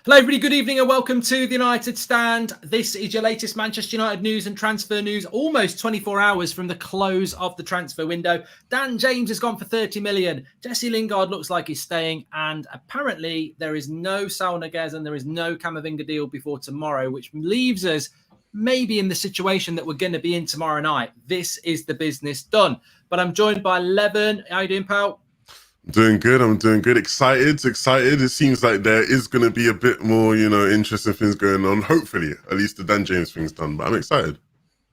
Hello everybody, good evening and welcome to the United Stand. This is your latest Manchester United news and transfer news, almost 24 hours from the close of the transfer window. Dan James has gone for 30 million. Jesse Lingard looks like he's staying, and apparently there is no Saul Niguez and there is no Camavinga deal before tomorrow, which leaves us maybe in the situation that we're going to be in tomorrow night. This is the business done. But I'm joined by Levin. How you doing, pal? I'm doing good. Excited. It seems like there is going to be a bit more, interesting things going on. Hopefully, at least the Dan James thing's done, but I'm excited.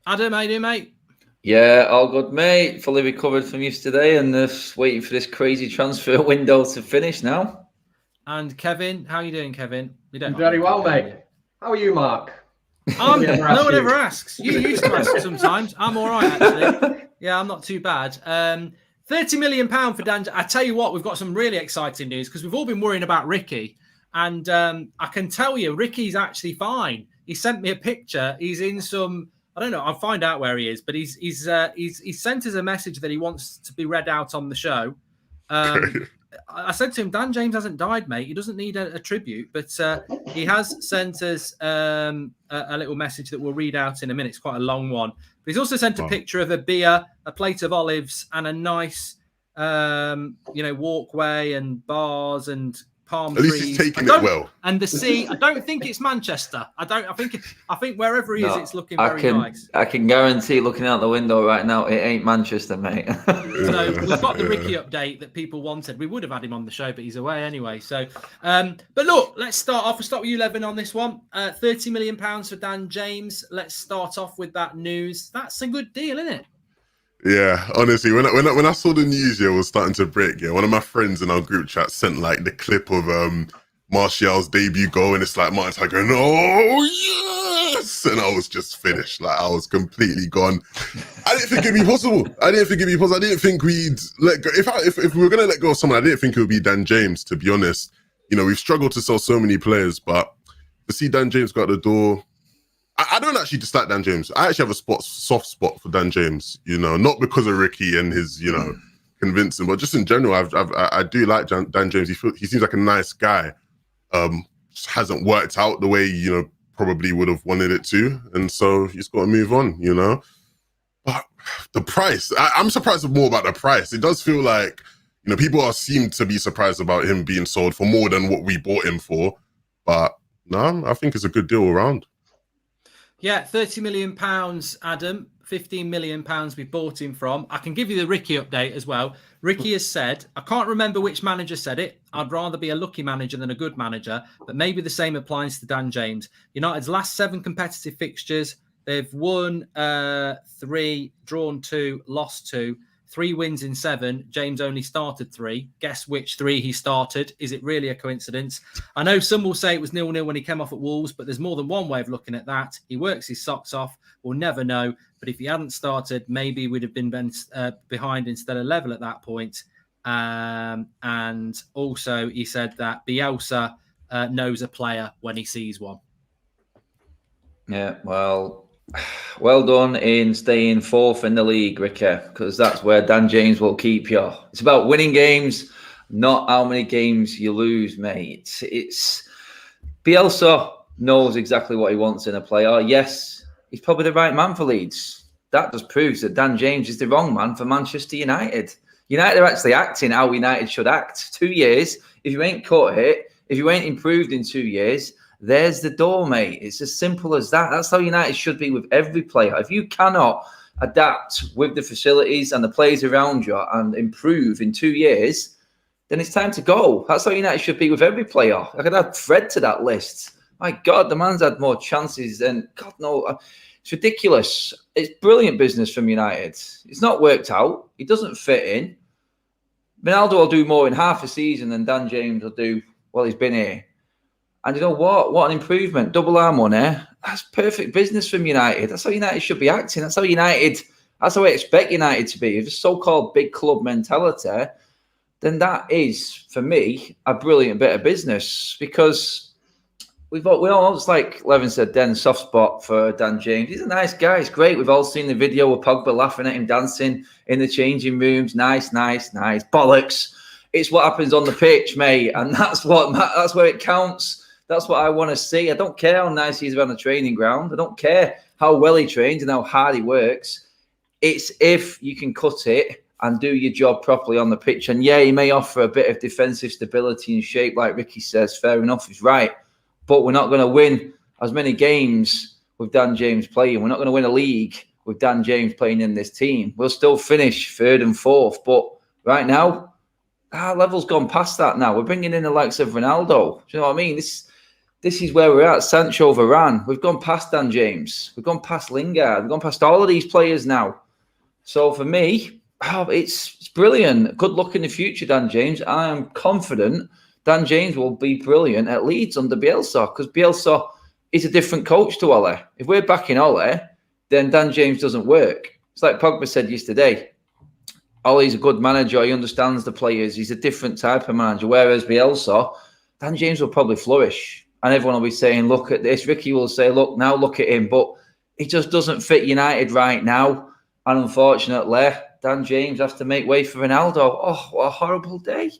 Adam, how you doing, mate? Yeah, all good, mate. Fully recovered from yesterday and just waiting for this crazy transfer window to finish now. And Kevin, how are you doing, Kevin? I'm very well, mate. How are you, Mark? No one ever asks. You used to ask sometimes. I'm all right, actually. Yeah, I'm not too bad. £30 million for Dan. I tell you what, we've got some really exciting news because we've all been worrying about Ricky. And I can tell you, Ricky's actually fine. He sent me a picture. He's in some, I don't know, I'll find out where he is, but he's sent us a message that he wants to be read out on the show. I said to him, Dan James hasn't died, mate. He doesn't need a tribute, but he has sent us a little message that we'll read out in a minute. It's quite a long one. But he's also sent a picture of a beer, a plate of olives, and a nice, walkway and bars and palm trees. At least he's taking it well. And the sea. I don't think it's Manchester. I think wherever he is, it's looking very nice. I can guarantee, looking out the window right now, it ain't Manchester, mate. So we've got the Ricky update that people wanted. We would have had him on the show, but he's away anyway. So, but look, let's start off. We'll start with you, Levin, on this one. £30 million for Dan James. Let's start off with that news. That's a good deal, isn't it? Yeah, honestly, when I saw the news, was starting to break. Yeah, one of my friends in our group chat sent like the clip of Martial's debut goal, and it's like Martial going, "Oh yes!" and I was just finished. Like I was completely gone. I didn't think it'd be possible. I didn't think we'd let go. If we were gonna let go of someone, I didn't think it would be Dan James. To be honest, we've struggled to sell so many players, but to see Dan James go out the door. I don't actually dislike Dan James. I actually have a soft spot for Dan James, not because of Ricky and his, convincing, but just in general, I do like Dan James. He seems like a nice guy. Just hasn't worked out the way, probably would have wanted it to. And so he's got to move on, But the price, I'm surprised more about the price. It does feel like, people seem to be surprised about him being sold for more than what we bought him for. But no, I think it's a good deal around. Yeah, £30 million, Adam. £15 million we bought him from. I can give you the Ricky update as well. Ricky has said, I can't remember which manager said it. I'd rather be a lucky manager than a good manager, but maybe the same applies to Dan James. United's last 7 competitive fixtures, they've won 3, drawn 2, lost 2. 3 wins in 7. James only started 3. Guess which 3 he started. Is it really a coincidence? I know some will say it was 0-0 when he came off at Wolves, but there's more than one way of looking at that. He works his socks off. We'll never know. But if he hadn't started, maybe we'd have been behind instead of level at that point. And also he said that Bielsa knows a player when he sees one. Yeah, well done in staying 4th in the league, Ricky, because that's where Dan James will keep you. It's about winning games, not how many games you lose, mate. It's Bielsa knows exactly what he wants in a player. Yes, he's probably the right man for Leeds. That just proves that Dan James is the wrong man for Manchester United. United are actually acting how United should act. 2 years, if you ain't cut it, if you ain't improved in 2 years, there's the door, mate. It's as simple as that. That's how United should be with every player. If you cannot adapt with the facilities and the players around you and improve in 2 years, then it's time to go. That's how United should be with every player. I could add Fred to that list. My God, the man's had more chances than, God, no. It's ridiculous. It's brilliant business from United. It's not worked out. He doesn't fit in. Ronaldo will do more in half a season than Dan James will do while he's been here. And you know what? What an improvement. Double our money. That's perfect business from United. That's how United should be acting. That's how I expect United to be. If it's so-called big club mentality, then that is, for me, a brilliant bit of business because we all, it's like Levin said, then soft spot for Dan James. He's a nice guy. It's great. We've all seen the video of Pogba laughing at him dancing in the changing rooms. Nice. Bollocks. It's what happens on the pitch, mate. And that's where it counts. That's what I want to see. I don't care how nice he is on the training ground. I don't care how well he trains and how hard he works. It's if you can cut it and do your job properly on the pitch. And yeah, he may offer a bit of defensive stability and shape, like Ricky says. Fair enough, he's right. But we're not going to win as many games with Dan James playing. We're not going to win a league with Dan James playing in this team. We'll still finish 3rd and 4th. But right now, our level's gone past that now. We're bringing in the likes of Ronaldo. Do you know what I mean? This is where we're at. Sancho, Varane. We've gone past Dan James. We've gone past Lingard. We've gone past all of these players now. So for me, it's brilliant. Good luck in the future, Dan James. I am confident Dan James will be brilliant at Leeds under Bielsa, because Bielsa is a different coach to Ole. If we're backing Ole, then Dan James doesn't work. It's like Pogba said yesterday. Ole's a good manager. He understands the players. He's a different type of manager. Whereas Bielsa, Dan James will probably flourish. And everyone will be saying, look at this. Ricky will say, look at him. But he just doesn't fit United right now. And unfortunately, Dan James has to make way for Ronaldo. Oh, what a horrible day.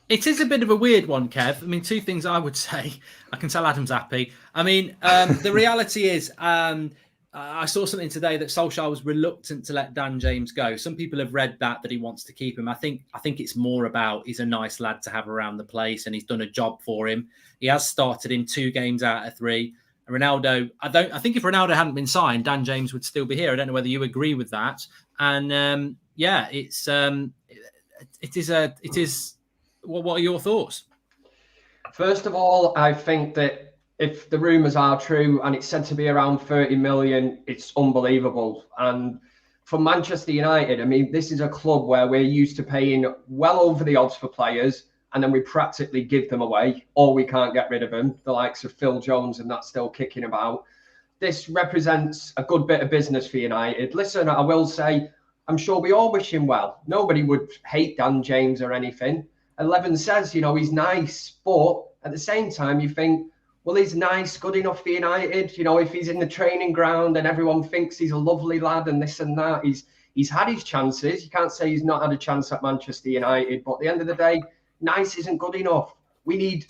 It is a bit of a weird one, Kev. I mean, 2 things I would say. I can tell Adam's happy. I mean, the reality is, I saw something today that Solskjaer was reluctant to let Dan James go. Some people have read that he wants to keep him. I think it's more about he's a nice lad to have around the place, and he's done a job for him. He has started in 2 games out of 3. Ronaldo, I think if Ronaldo hadn't been signed, Dan James would still be here. I don't know whether you agree with that. And it is. Well, what are your thoughts? First of all, I think that if the rumours are true and it's said to be around 30 million, it's unbelievable. And for Manchester United, I mean, this is a club where we're used to paying well over the odds for players, and then we practically give them away, or we can't get rid of them, the likes of Phil Jones, and that's still kicking about. This represents a good bit of business for United. Listen, I will say, I'm sure we all wish him well. Nobody would hate Dan James or anything. 11 says, he's nice, but at the same time, you think, well, he's nice, good enough for United. If he's in the training ground and everyone thinks he's a lovely lad and this and that, he's had his chances. You can't say he's not had a chance at Manchester United, but at the end of the day, nice isn't good enough. We need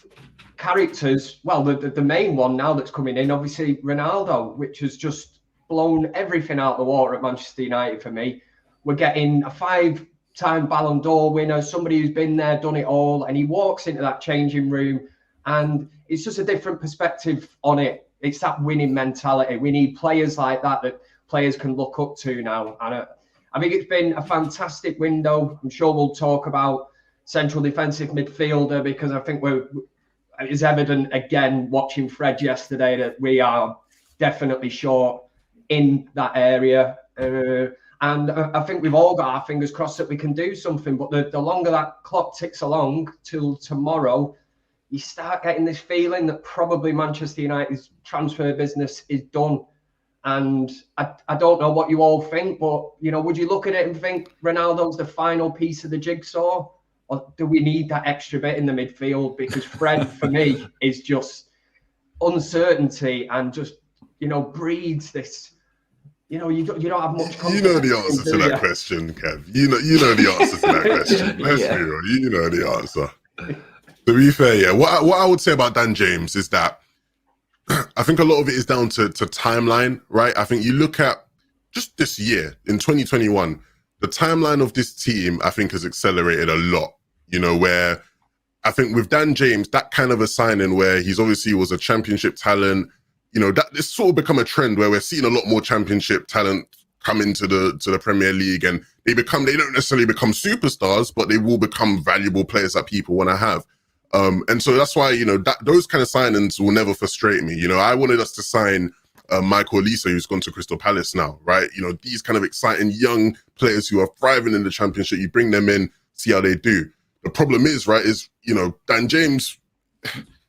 characters. Well, the main one now that's coming in, obviously, Ronaldo, which has just blown everything out the water at Manchester United for me. We're getting a 5-time Ballon d'Or winner, somebody who's been there, done it all, and he walks into that changing room, and it's just a different perspective on it. It's that winning mentality. We need players like that players can look up to now. And I think it's been a fantastic window. I'm sure we'll talk about central defensive midfielder, because I think it's evident again watching Fred yesterday that we are definitely short in that area. And I think we've all got our fingers crossed that we can do something. But the longer that clock ticks along till tomorrow, you start getting this feeling that probably Manchester United's transfer business is done. And I don't know what you all think, but, would you look at it and think Ronaldo's the final piece of the jigsaw? Or do we need that extra bit in the midfield? Because Fred, for me, is just uncertainty and just, breeds this. You don't have much confidence. You know the answer to that question, Kev. You know the answer to that question. Let's be real. You know the answer. To be fair, yeah. What I would say about Dan James is that I think a lot of it is down to timeline, right? I think you look at just this year, in 2021, the timeline of this team, I think, has accelerated a lot, where I think with Dan James, that kind of a signing where he's obviously was a championship talent, that it's sort of become a trend where we're seeing a lot more championship talent come into the Premier League, and they don't necessarily become superstars, but they will become valuable players that people want to have. And so that's why, those kind of signings will never frustrate me. I wanted us to sign Michael Olise, who's gone to Crystal Palace now, right? These kind of exciting young players who are thriving in the Championship, you bring them in, see how they do. The problem is, right, Dan James,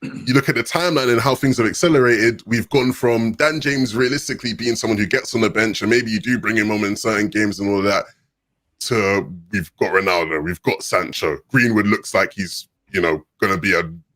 you look at the timeline and how things have accelerated. We've gone from Dan James realistically being someone who gets on the bench, and maybe you do bring him on in certain games and all of that, to we've got Ronaldo, we've got Sancho. Greenwood looks like he's, going to be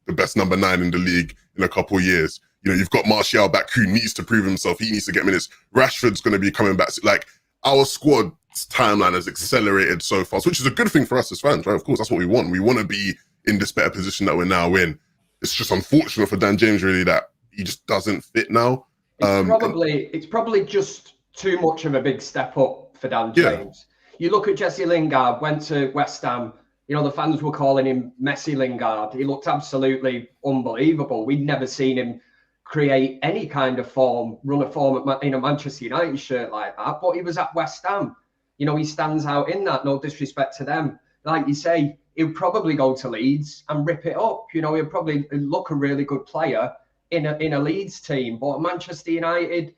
the best number 9 in the league in a couple of years. You've got Martial back, who needs to prove himself. He needs to get minutes. Rashford's going to be coming back. Like, our squad's timeline has accelerated so fast, which is a good thing for us as fans, right? Of course, that's what we want. We want to be in this better position that we're now in. it's just unfortunate for Dan James, really, that he just doesn't fit now. It's probably just too much of a big step up for Dan James. You look at Jesse Lingard, went to West Ham. You know, the fans were calling him Messi Lingard. He looked absolutely unbelievable. We'd never seen him create any kind of form, run a form in a Manchester United shirt like that. But he was at West Ham. You know, he stands out in that. No disrespect to them. Like you say, he'll probably go to Leeds and rip it up. You know, he'll probably look a really good player in a Leeds team. But Manchester United,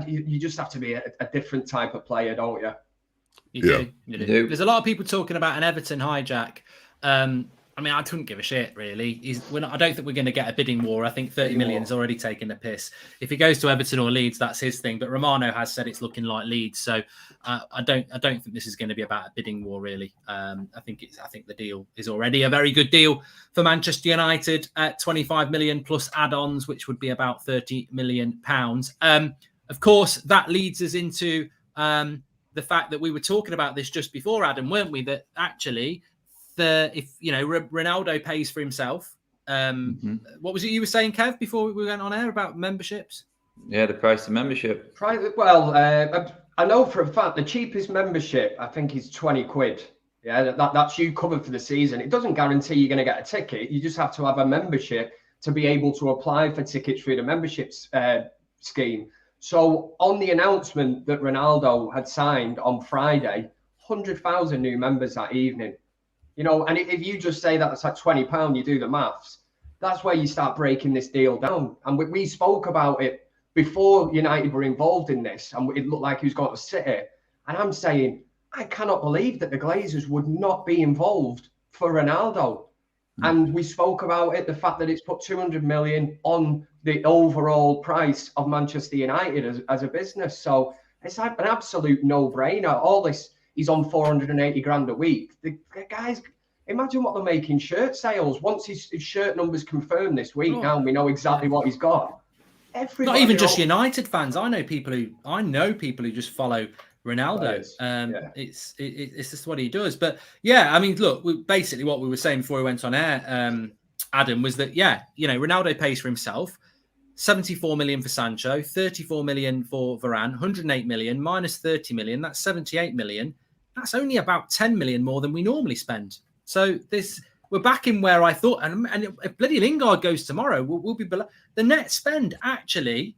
you just have to be a different type of player, don't you? You do. There's a lot of people talking about an Everton hijack. I mean, I couldn't give a shit, really. I don't think we're going to get a bidding war. I think 30 million's already taken a piss. If he goes to Everton or Leeds, that's his thing. But Romano has said it's looking like Leeds, so I don't think this is going to be about a bidding war, really. I think the deal is already a very good deal for Manchester United at 25 million plus add-ons, which would be about 30 million pounds. Of course, that leads us into the fact that we were talking about this just before, Adam, weren't we? That actually, if Ronaldo pays for himself, what was it you were saying, Kev, before we went on air about memberships? Yeah, the price of membership. Well, I know for a fact the cheapest membership I think is 20 quid. Yeah, that's you covered for the season. It doesn't guarantee you're going to get a ticket. You just have to have a membership to be able to apply for tickets through the memberships scheme. So on the announcement that Ronaldo had signed on Friday, 100,000 new members that evening. You know, and if you just say that it's like £20, you do the maths, that's where you start breaking this deal down. And we spoke about it before United were involved in this, and it looked like he was going to City. And I'm saying, I cannot believe that the Glazers would not be involved for Ronaldo. And we spoke about it, the fact that it's put 200 million on the overall price of Manchester United as a business. So it's like an absolute no-brainer. All this, he's on 480 grand a week. The guys, imagine what they're making shirt sales. Once his shirt numbers confirmed this week, now we know exactly what he's got. Not even just United fans. I know people who just follow Ronaldo. It's just what he does. But yeah, I mean, look, basically what we were saying before we went on air, Adam, was that Ronaldo pays for himself. 74 million for Sancho, 34 million for Varane, 108 million minus 30 million. That's 78 million. That's only about 10 million more than we normally spend. So we're back in where I thought, and if bloody Lingard goes tomorrow, we'll be below. The net spend actually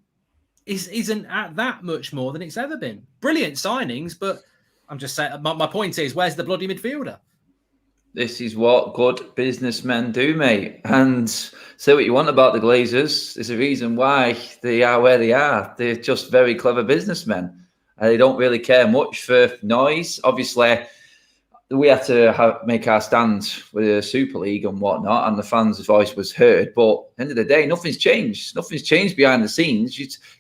isn't at that much more than it's ever been. Brilliant signings, but I'm just saying, my point is, where's the bloody midfielder? This is what good businessmen do, mate. And say what you want about the Glazers. There's a reason why they are where they are. They're just very clever businessmen. They don't really care much for noise. Obviously, we had to make our stand with the Super League and whatnot, and the fans' voice was heard. But at the end of the day, nothing's changed. Nothing's changed behind the scenes.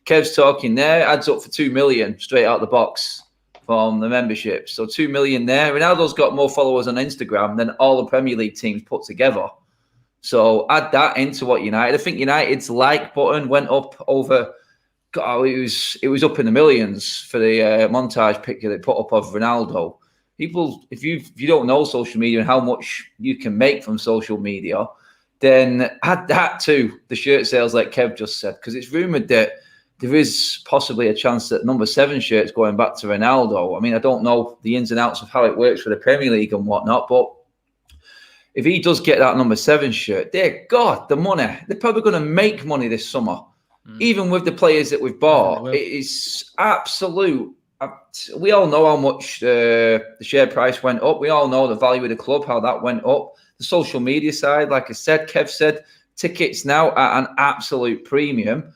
Kev's talking there, adds up for 2 million straight out the box from the membership. So 2 million there. Ronaldo's got more followers on Instagram than all the Premier League teams put together. So add that into what United. I think United's like button went up over. God, it was up in the millions for the montage picture they put up of Ronaldo. People, if you don't know social media and how much you can make from social media, then add that to the shirt sales, like Kev just said, because it's rumoured that there is possibly a chance that number 7 shirt's going back to Ronaldo. I mean, I don't know the ins and outs of how it works for the Premier League and whatnot, but if he does get that number 7 shirt, dear God, the money, they're probably going to make money this summer. Even with the players that we've bought. It is absolute. We all know how much the share price went up. We all know the value of the club, how that went up. The social media side, like I said, Kev said, tickets now at an absolute premium.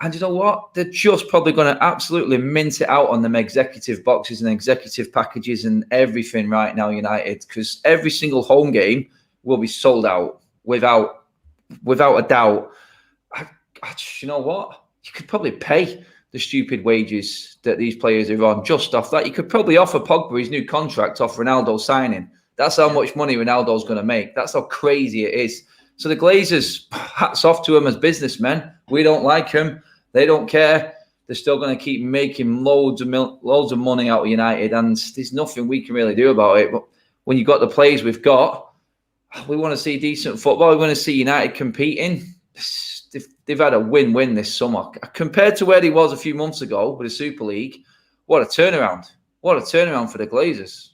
And you know what? They're just probably going to absolutely mint it out on them executive boxes and executive packages and everything right now, United, because every single home game will be sold out without a doubt. You know what? You could probably pay the stupid wages that these players are on just off that. You could probably offer Pogba his new contract off Ronaldo signing. That's how much money Ronaldo's going to make. That's how crazy it is. So the Glazers, hats off to them as businessmen. We don't like them. They don't care. They're still going to keep making loads of money out of United, and there's nothing we can really do about it. But when you've got the players we've got, We want to see decent football. We want to see United competing. They've had a win-win this summer. Compared to where he was a few months ago with the Super League, what a turnaround. What a turnaround for the Glazers.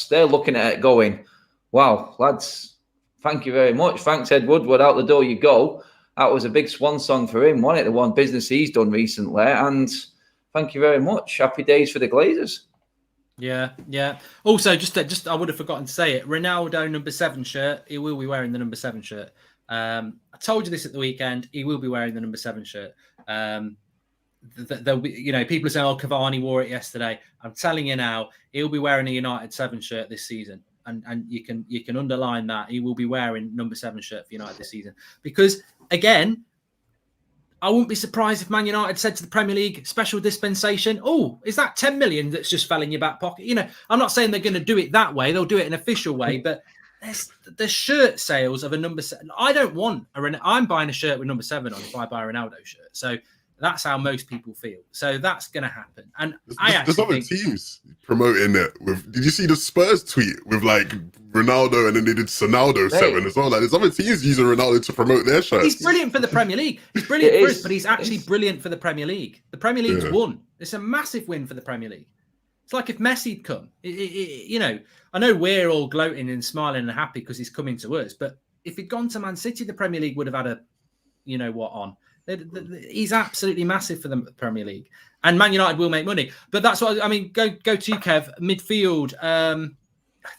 They're looking at it going, wow, lads, thank you very much. Thanks, Ed Woodward. Out the door you go. That was a big swan song for him, wasn't it? The one business he's done recently. And thank you very much. Happy days for the Glazers. Yeah. Also, just I would have forgotten to say it. Ronaldo number 7 shirt. He will be wearing the number 7 shirt. I told you this at the weekend. He will be wearing the number 7 shirt. There'll be, people are saying, "Oh, Cavani wore it yesterday." I'm telling you now, he'll be wearing a United 7 shirt this season, and you can underline that he will be wearing number 7 shirt for United this season. Because again, I wouldn't be surprised if Man United said to the Premier League, special dispensation, "Oh, is that 10 million that's just fell in your back pocket?" I'm not saying they're going to do it that way. They'll do it in an official way, but there's shirt sales of a number 7. I don't want I'm buying a shirt with number 7 on if I buy a Ronaldo shirt. So that's how most people feel. So that's going to happen. And there's other teams promoting it. Did you see the Spurs tweet with like Ronaldo, and then they did Sonaldo 7 as well? Like, there's other teams using Ronaldo to promote their shirts. He's brilliant for the Premier League. He's brilliant for us, but he's actually brilliant for the Premier League. The Premier League's won. It's a massive win for the Premier League. It's like if Messi'd come. I know we're all gloating and smiling and happy because he's coming to us, but if he'd gone to Man City, the Premier League would have had a, on. He's absolutely massive for the Premier League, and Man United will make money. But that's what I mean. Go to Kev. Midfield.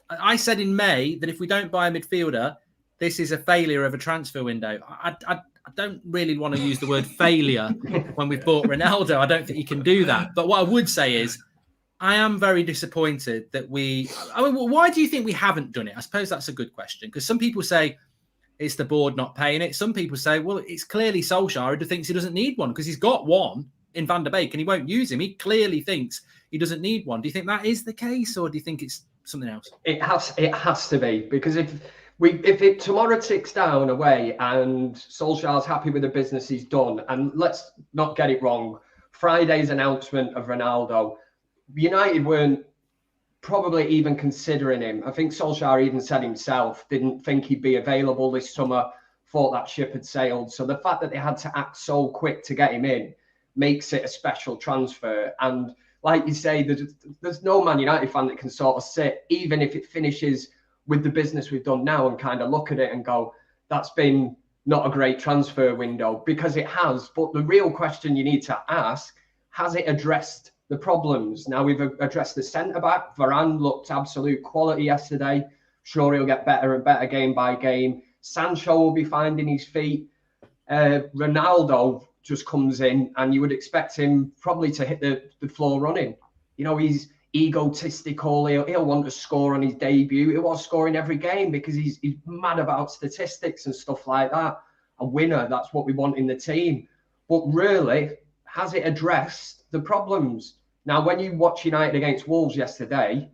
I said in May that if we don't buy a midfielder, this is a failure of a transfer window. I don't really want to use the word failure when we've bought Ronaldo. I don't think you can do that. But what I would say is, I am very disappointed that why do you think we haven't done it? I suppose that's a good question, because some people say it's the board not paying it. Some people say, well, it's clearly Solskjaer who thinks he doesn't need one because he's got one in Van der Beek and he won't use him. He clearly thinks he doesn't need one. Do you think that is the case, or do you think it's something else? It has to be, because if it tomorrow ticks down away and Solskjaer's happy with the business he's done, and let's not get it wrong, Friday's announcement of Ronaldo, United weren't probably even considering him. I think Solskjaer even said himself, didn't think he'd be available this summer, thought that ship had sailed. So the fact that they had to act so quick to get him in makes it a special transfer. And like you say, there's no Man United fan that can sort of sit, even if it finishes with the business we've done now, and kind of look at it and go, that's been not a great transfer window, because it has. But the real question you need to ask, has it addressed the problems? Now we've addressed the centre-back. Varane looked absolute quality yesterday. Sure, he'll get better and better game by game. Sancho will be finding his feet. Ronaldo just comes in and you would expect him probably to hit the floor running. He's egotistical. He'll want to score on his debut. He was scoring every game because he's mad about statistics and stuff like that. A winner, that's what we want in the team. But really, has it addressed the problems? Now, when you watch United against Wolves yesterday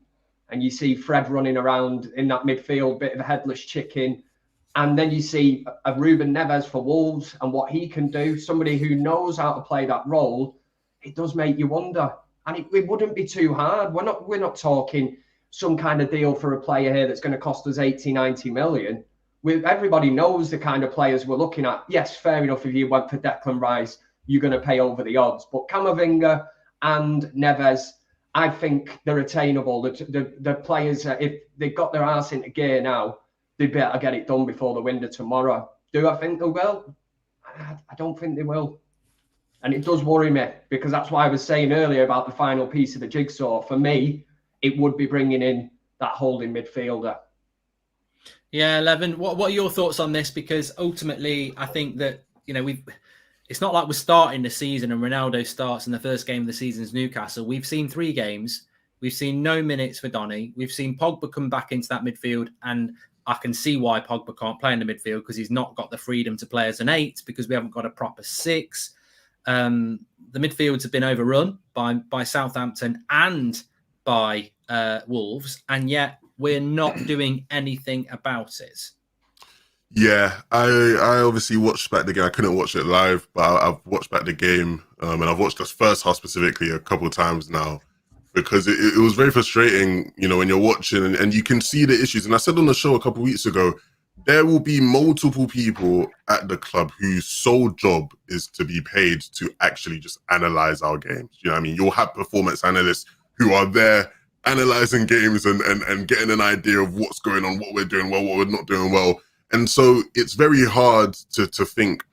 and you see Fred running around in that midfield, bit of a headless chicken, and then you see a Ruben Neves for Wolves and what he can do, somebody who knows how to play that role, it does make you wonder. And it wouldn't be too hard. We're not talking some kind of deal for a player here that's going to cost us 80, 90 million. Everybody knows the kind of players we're looking at. Yes, fair enough, if you went for Declan Rice, you're going to pay over the odds. But Camavinga and Neves, I think they're attainable. The players, if they've got their arse into gear now, they better get it done before the window tomorrow. Do I think they will? I don't think they will. And it does worry me, because that's why I was saying earlier about the final piece of the jigsaw. For me, it would be bringing in that holding midfielder. Yeah, Levin, what are your thoughts on this? Because ultimately, I think that, it's not like we're starting the season and Ronaldo starts in the first game of the season as Newcastle. We've seen 3 games. We've seen no minutes for Donny. We've seen Pogba come back into that midfield, and I can see why Pogba can't play in the midfield, because he's not got the freedom to play as an 8, because we haven't got a proper 6. The midfields have been overrun by Southampton and by Wolves, and yet we're not doing anything about it. Yeah, I obviously watched back the game. I couldn't watch it live, but I've watched back the game, and I've watched this first half specifically a couple of times now. because it was very frustrating, you know, when you're watching and you can see the issues. And I said on the show a couple of weeks ago, there will be multiple people at the club whose sole job is to be paid to actually just analyze our games. You know what I mean? You'll have performance analysts who are there analyzing games and getting an idea of what's going on, what we're doing well, what we're not doing well. And so it's very hard to think,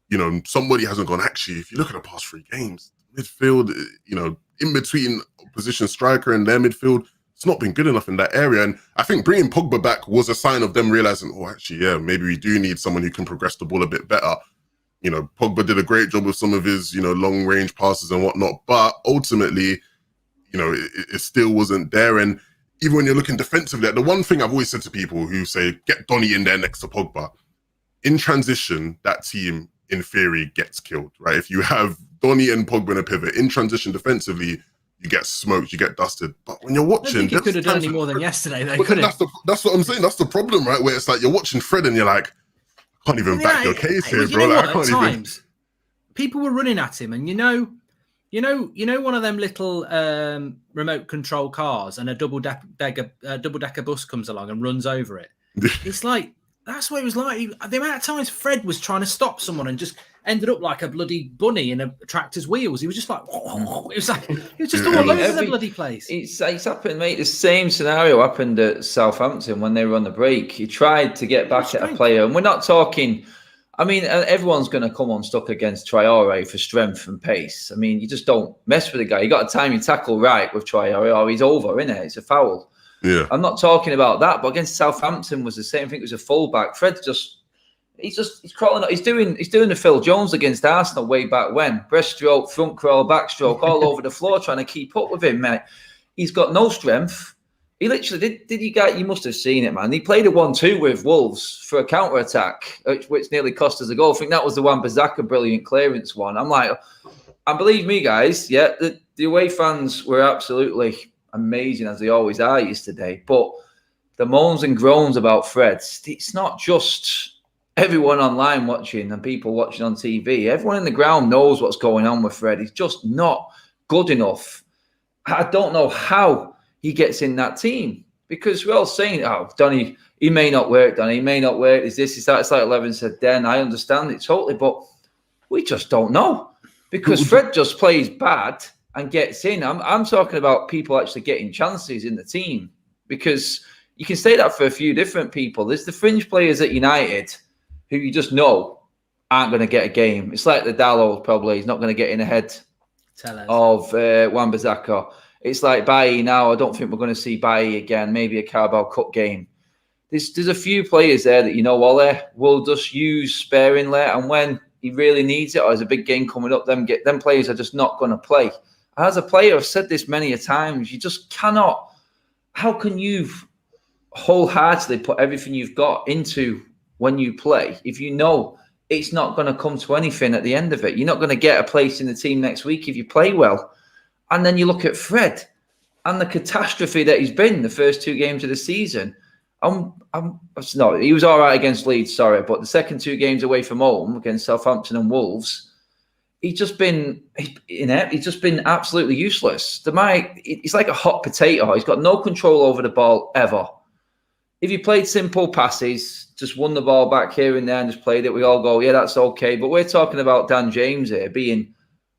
you know, somebody hasn't gone, actually, if you look at the past 3 games, midfield, you know, in between opposition striker and their midfield, it's not been good enough in that area. And I think bringing Pogba back was a sign of them realizing, oh, actually, yeah, maybe we do need someone who can progress the ball a bit better. You know, Pogba did a great job with some of his, you know, long range passes and whatnot, but ultimately, you know, it still wasn't there. And even when you're looking defensively, the one thing I've always said to people who say, get Donny in there next to Pogba, in transition, that team, in theory, gets killed, right? If you have Donny and Pogba in a pivot, in transition defensively, you get smoked, you get dusted. But when you're watching, I don't think you could have done any more than yesterday, though, could it? That's what I'm saying. That's the problem, right? Where it's like you're watching Fred and you're like, I can't even back your case here, bro. Like, I can't even. Times, people were running at him, and you know, one of them little remote control cars, and a double decker bus comes along and runs over it. It's like that's what it was like. The amount of times Fred was trying to stop someone and just ended up like a bloody bunny in a tractor's wheels. He was just like, it was just all over the bloody place. It's happened, mate. The same scenario happened at Southampton when they were on the break. He tried to get back at a player, and we're not talking. I mean, everyone's going to come unstuck against Traore for strength and pace. I mean, you just don't mess with the guy. You got to time your tackle right with Traore, or he's over, innit? It's a foul. Yeah, I'm not talking about that, but against Southampton was the same thing. It was a fullback. Fred's he's crawling. He's doing the Phil Jones against Arsenal way back when. Breaststroke, front crawl, backstroke, all over the floor trying to keep up with him, mate. He's got no strength. He literally did. You must have seen it, man. He played a 1-2 with Wolves for a counter attack, which nearly cost us a goal. I think that was the Wan-Bissaka brilliant clearance one. I'm like, and believe me, guys, yeah, the away fans were absolutely amazing, as they always are yesterday. But the moans and groans about Fred, it's not just everyone online watching and people watching on TV. Everyone in the ground knows what's going on with Fred. He's just not good enough. I don't know how he gets in that team, because we're all saying, oh, Donny, he may not work, Donny, he may not work. Is this, is that? It's like 11 said then. I understand it totally, but we just don't know, because Fred just plays bad and gets in. I'm talking about people actually getting chances in the team, because you can say that for a few different people. There's the fringe players at United who you just know aren't going to get a game. It's like the Dallo probably. He's not going to get in ahead of Wan-Bissaka. It's like Bailly now. I don't think we're going to see Bailly again. Maybe a Carabao Cup game. There's a few players there that, you know, Ole will just use sparingly, and when he really needs it, or there's a big game coming up, them players are just not going to play. And as a player, I've said this many a times, you just cannot. How can you wholeheartedly put everything you've got into when you play if you know it's not going to come to anything at the end of it? You're not going to get a place in the team next week if you play well. And then you look at Fred and the catastrophe that he's been the first 2 games of the season. No, he was all right against Leeds, sorry, but the second 2 games away from home against Southampton and Wolves, he's just been inept. He's just been absolutely useless. He's like a hot potato. He's got no control over the ball ever. If you played simple passes, just won the ball back here and there and just played it, we all go, yeah, that's okay. But we're talking about Dan James here being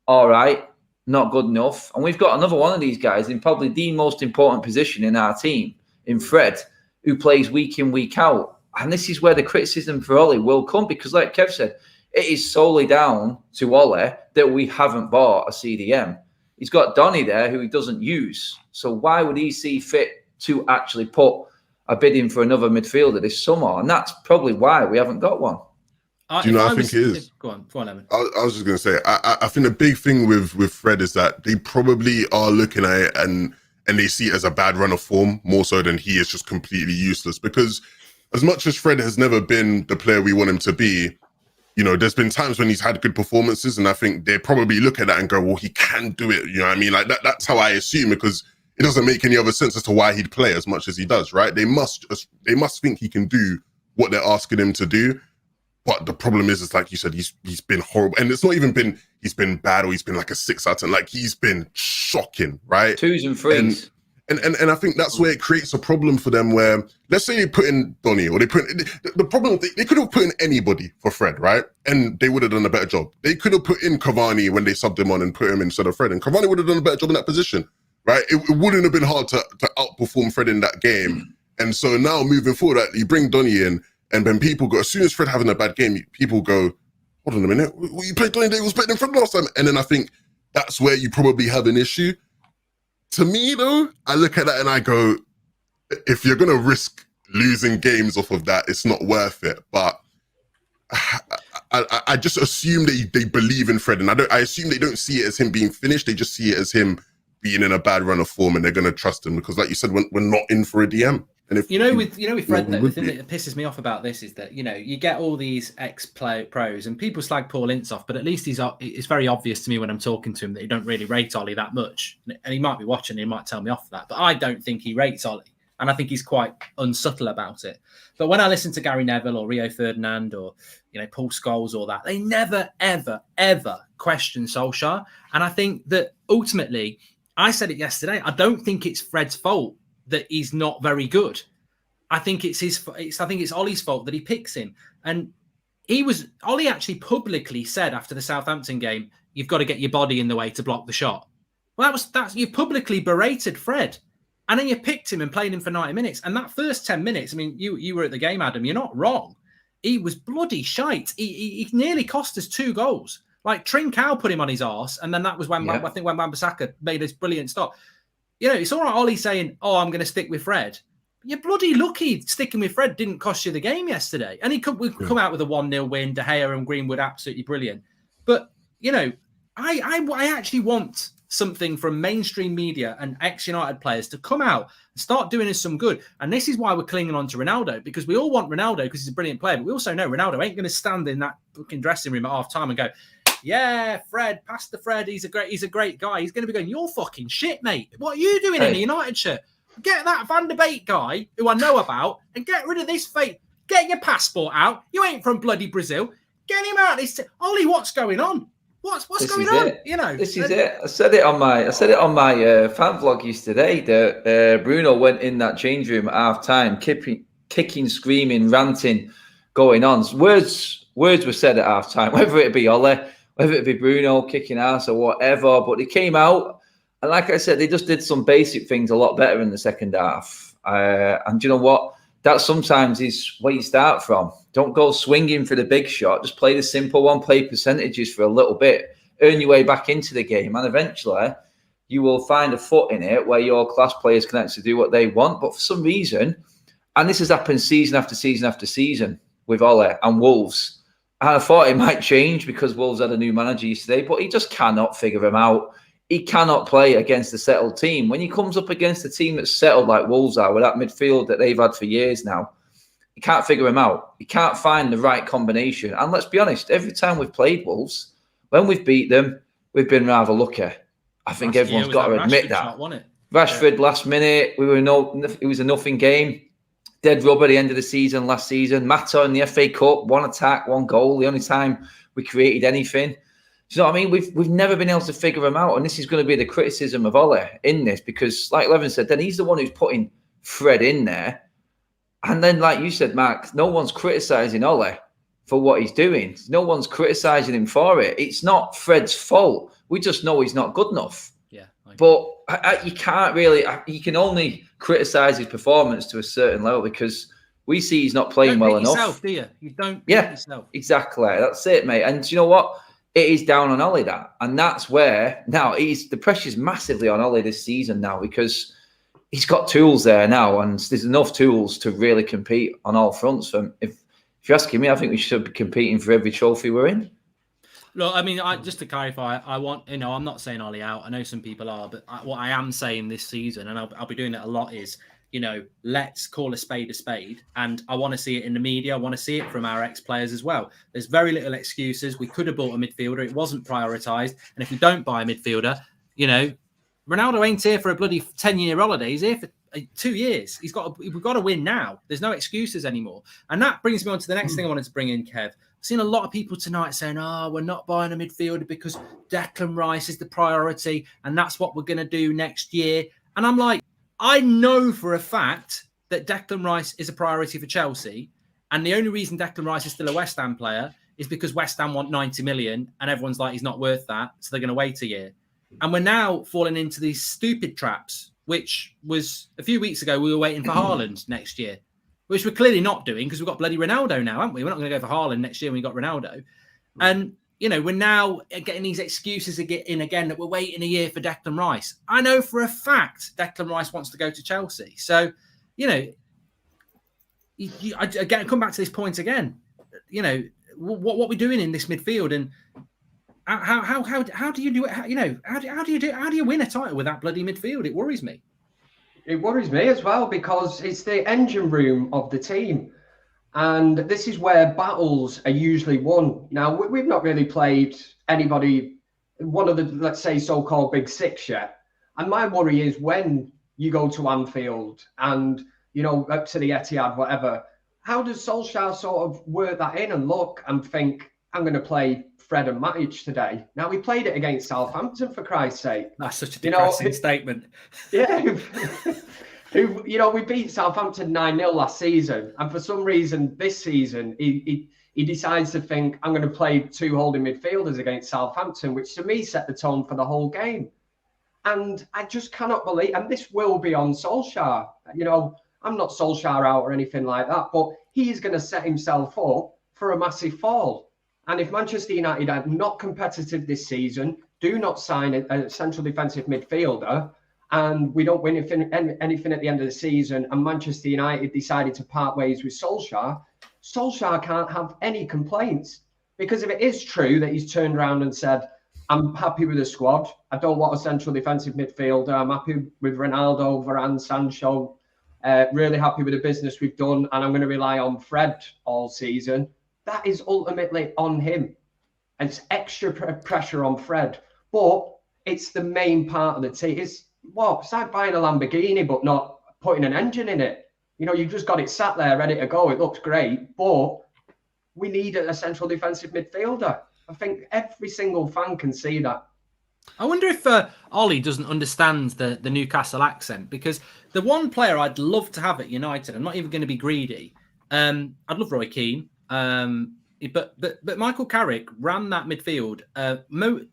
all right, not good enough. And we've got another one of these guys in probably the most important position in our team, in Fred, who plays week in, week out. And this is where the criticism for Ole will come, because like Kev said, it is solely down to Ole that we haven't bought a CDM. He's got Donny there who he doesn't use. So why would he see fit to actually put a bid in for another midfielder this summer? And that's probably why we haven't got one. Do you know what I think it is? Go on, Evan. I was just going to say, I think the big thing with Fred is that they probably are looking at it and they see it as a bad run of form more so than he is just completely useless. Because as much as Fred has never been the player we want him to be, you know, there's been times when he's had good performances, and I think they probably look at that and go, well, he can do it. You know what I mean? Like that's how I assume, because it doesn't make any other sense as to why he'd play as much as he does, right? They must think he can do what they're asking him to do. But the problem is like you said, he's been horrible. And it's not even been he's been bad or he's been like a 6 out of 10. Like he's been shocking, right? 2s and 3s. And I think that's where it creates a problem for them where, let's say they put in Donny or they put in, the problem, they could have put in anybody for Fred, right? And they would have done a better job. They could have put in Cavani when they subbed him on and put him instead of Fred. And Cavani would have done a better job in that position, right? It wouldn't have been hard to outperform Fred in that game. And so now moving forward, you bring Donny in and then people go, as soon as Fred having a bad game, people go, hold on a minute, you played Donny, they was better than Fred last time. And then I think that's where you probably have an issue. To me, though, I look at that and I go, if you're going to risk losing games off of that, it's not worth it. But I just assume they believe in Fred. And I assume they don't see it as him being finished. They just see it as him being in a bad run of form and they're going to trust him. Because like you said, we're not in for a DM. And if with Fred, though, the thing that pisses me off about this is that, you get all these ex-pros and people slag Paul Ince off, but at least it's very obvious to me when I'm talking to him that he don't really rate Ollie that much. And he might be watching, he might tell me off that, but I don't think he rates Ollie. And I think he's quite unsubtle about it. But when I listen to Gary Neville or Rio Ferdinand or, Paul Scholes or that, they never, ever, ever question Solskjaer. And I think that ultimately, I said it yesterday, I don't think it's Fred's fault that he's not very good. I think it's Ollie's fault that he picks him. And Ollie actually publicly said after the Southampton game, you've got to get your body in the way to block the shot. Well, you publicly berated Fred. And then you picked him and played him for 90 minutes. And that first 10 minutes, I mean, you were at the game, Adam, you're not wrong. He was bloody shite. He nearly cost us 2 goals. Like Trincao put him on his arse. And then that was when I think when Wan-Bissaka made this brilliant stop. It's all right, Ollie saying, oh, I'm going to stick with Fred. You're bloody lucky sticking with Fred didn't cost you the game yesterday. And we come out with a 1-0 win. De Gea and Greenwood, absolutely brilliant. But, I actually want something from mainstream media and ex-United players to come out and start doing us some good. And this is why we're clinging on to Ronaldo, because we all want Ronaldo because he's a brilliant player. But we also know Ronaldo ain't going to stand in that fucking dressing room at half time and go, yeah, Fred, pass to Fred. He's a great guy. He's going to be going, you're fucking shit, mate. What are you doing in a United shirt? Get that Van der Beek guy who I know about and get rid of this fake. Get your passport out. You ain't from bloody Brazil. Get him out. Ollie, what's going on? What's going on? This is it. I said it on my fan vlog yesterday that Bruno went in that change room at half time, kicking, screaming, ranting, going on. Words were said at half time, whether it be Ollie, whether it be Bruno kicking ass or whatever, but they came out and like I said, they just did some basic things a lot better in the second half. And you know what? That sometimes is where you start from. Don't go swinging for the big shot. Just play the simple one, play percentages for a little bit, earn your way back into the game. And eventually you will find a foot in it where your class players can actually do what they want. But for some reason, and this has happened season after season after season with Ole and Wolves, and I thought it might change because Wolves had a new manager yesterday, but he just cannot figure them out. He cannot play against a settled team. When he comes up against a team that's settled like Wolves are, with that midfield that they've had for years now, he can't figure them out. He can't find the right combination. And let's be honest, every time we've played Wolves, when we've beat them, we've been rather lucky. I think everyone's got to admit that. Rashford last minute, it was a nothing game. Dead rubber at the end of the season last season. Mata in the FA Cup, 1 attack, 1 goal. The only time we created anything. Do you know what I mean? We've never been able to figure them out. And this is going to be the criticism of Ole in this because, like Levin said, then he's the one who's putting Fred in there. And then, like you said, Mark, no one's criticising Ole for what he's doing. No one's criticising him for it. It's not Fred's fault. We just know he's not good enough. Yeah. But you can't really, you can only criticise his performance to a certain level because we see he's not playing well enough. Yourself, do you? You don't yourself. Exactly. That's it, mate. And you know what? It is down on Ollie that. And that's where now the pressure's massively on Ollie this season now because he's got tools there now and there's enough tools to really compete on all fronts. If you're asking me, I think we should be competing for every trophy we're in. Look, I mean, just to clarify, I want, I'm not saying Ollie out. I know some people are, but what I am saying this season, and I'll be doing it a lot, is, let's call a spade. And I want to see it in the media. I want to see it from our ex-players as well. There's very little excuses. We could have bought a midfielder. It wasn't prioritised. And if we don't buy a midfielder, Ronaldo ain't here for a bloody 10-year holiday. He's here for 2 years. We've got to win now. There's no excuses anymore. And that brings me on to the next thing I wanted to bring in, Kev. seen a lot of people tonight saying, "Oh, we're not buying a midfielder because Declan Rice is the priority, and that's what we're going to do next year." And I'm like, I know for a fact that Declan Rice is a priority for Chelsea, and the only reason Declan Rice is still a West Ham player is because West Ham want 90 million, and everyone's like, he's not worth that, so they're going to wait a year. And we're now falling into these stupid traps, which was a few weeks ago we were waiting for Haaland next year, which we're clearly not doing because we've got bloody Ronaldo now, haven't we? We're not going to go for Haaland next year when we got Ronaldo. And, you know, we're now getting these excuses again that we're waiting a year for Declan Rice. I know for a fact Declan Rice wants to go to Chelsea. So, you know, I come back to this point again. You know, what we're doing in this midfield, and how do you do it? You know, how do you win a title with that bloody midfield? It worries me. It worries me as well because it's the engine room of the team. And this is where battles are usually won. Now, we've not really played anybody, one of the, let's say, so-called big six yet. And my worry is when you go to Anfield and, you know, up to the Etihad, whatever, how does Solskjaer sort of work that in and look and think, I'm going to play Fred and Matic today? Now, we played it against Southampton, for Christ's sake. That's such a depressing statement. Yeah. You know, we beat Southampton 9-0 last season. And for some reason, this season, he decides to think, I'm going to play two holding midfielders against Southampton, which to me set the tone for the whole game. And I just cannot believe, and this will be on Solskjaer. You know, I'm not Solskjaer out or anything like that, but he's going to set himself up for a massive fall. And if Manchester United are not competitive this season, do not sign a central defensive midfielder, and we don't win anything at the end of the season, and Manchester United decided to part ways with Solskjaer, Solskjaer can't have any complaints. Because if it is true that he's turned around and said, I'm happy with the squad, I don't want a central defensive midfielder, I'm happy with Ronaldo, Varane, Sancho, really happy with the business we've done, and I'm going to rely on Fred all season, that is ultimately on him. It's extra pressure on Fred. But it's the main part of the team. It's like buying a Lamborghini but not putting an engine in it. You know, you've just got it sat there ready to go. It looks great, but we need a central defensive midfielder. I think every single fan can see that. I wonder if Ollie doesn't understand the Newcastle accent, because the one player I'd love to have at United, I'm not even going to be greedy. I'd love Roy Keane. But Michael Carrick ran that midfield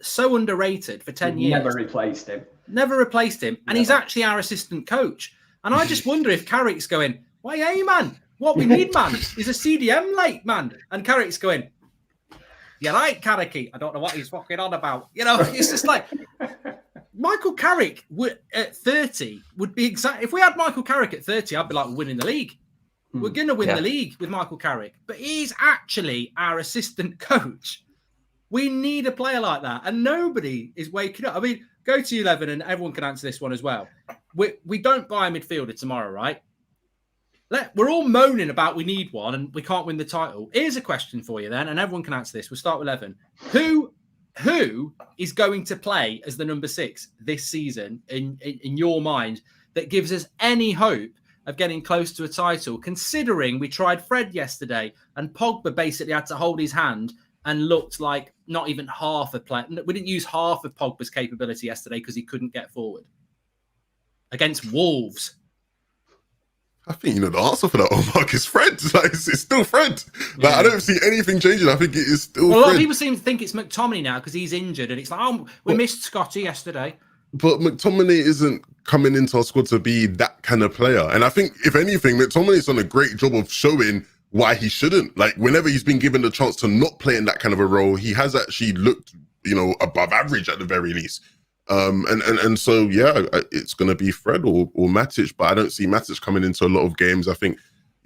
so underrated for 10 years. Never replaced him. And he's actually our assistant coach. And I just wonder if Carrick's going, why, hey, man, what we need, man, is a CDM late, man. And Carrick's going, you're right, Carricky. I don't know what he's fucking on about. You know, it's just like Michael Carrick at 30 would be exactly. If we had Michael Carrick at 30, I'd be like, we're winning the league. We're going to win the league with Michael Carrick. But he's actually our assistant coach. We need a player like that. And nobody is waking up. I mean, go to 11 and everyone can answer this one as well. We don't buy a midfielder tomorrow, right? We're all moaning about we need one and we can't win the title. Here's a question for you then, and everyone can answer this. We'll start with 11. Who is going to play as the number 6 this season in your mind that gives us any hope of getting close to a title, considering we tried Fred yesterday and Pogba basically had to hold his hand and looked like not even half a player. We didn't use half of Pogba's capability yesterday because he couldn't get forward against Wolves. I think, the answer for that, Mark, is Fred. Like, it's still Fred. Like, yeah. I don't see anything changing. I think it is still Fred. A lot of people seem to think it's McTominay now because he's injured. And it's like, we missed Scotty yesterday. But McTominay isn't coming into our squad to be that kind of player. And I think, if anything, McTominay's done a great job of showing why he shouldn't. Like, whenever he's been given the chance to not play in that kind of a role, he has actually looked, above average at the very least. And so, yeah, it's going to be Fred or Matic, but I don't see Matic coming into a lot of games. I think,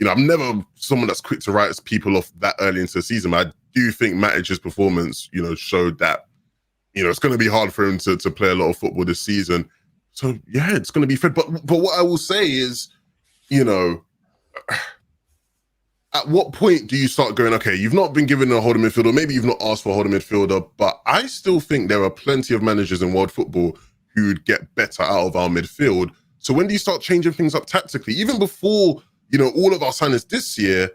I'm never someone that's quick to write people off that early into the season. But I do think Matic's performance, showed that, it's going to be hard for him to play a lot of football this season. So, yeah, it's going to be Fred. But what I will say is, at what point do you start going, okay, you've not been given a holding midfielder, maybe you've not asked for a holding midfielder, but I still think there are plenty of managers in world football who'd get better out of our midfield. So when do you start changing things up tactically? Even before, all of our signings this year,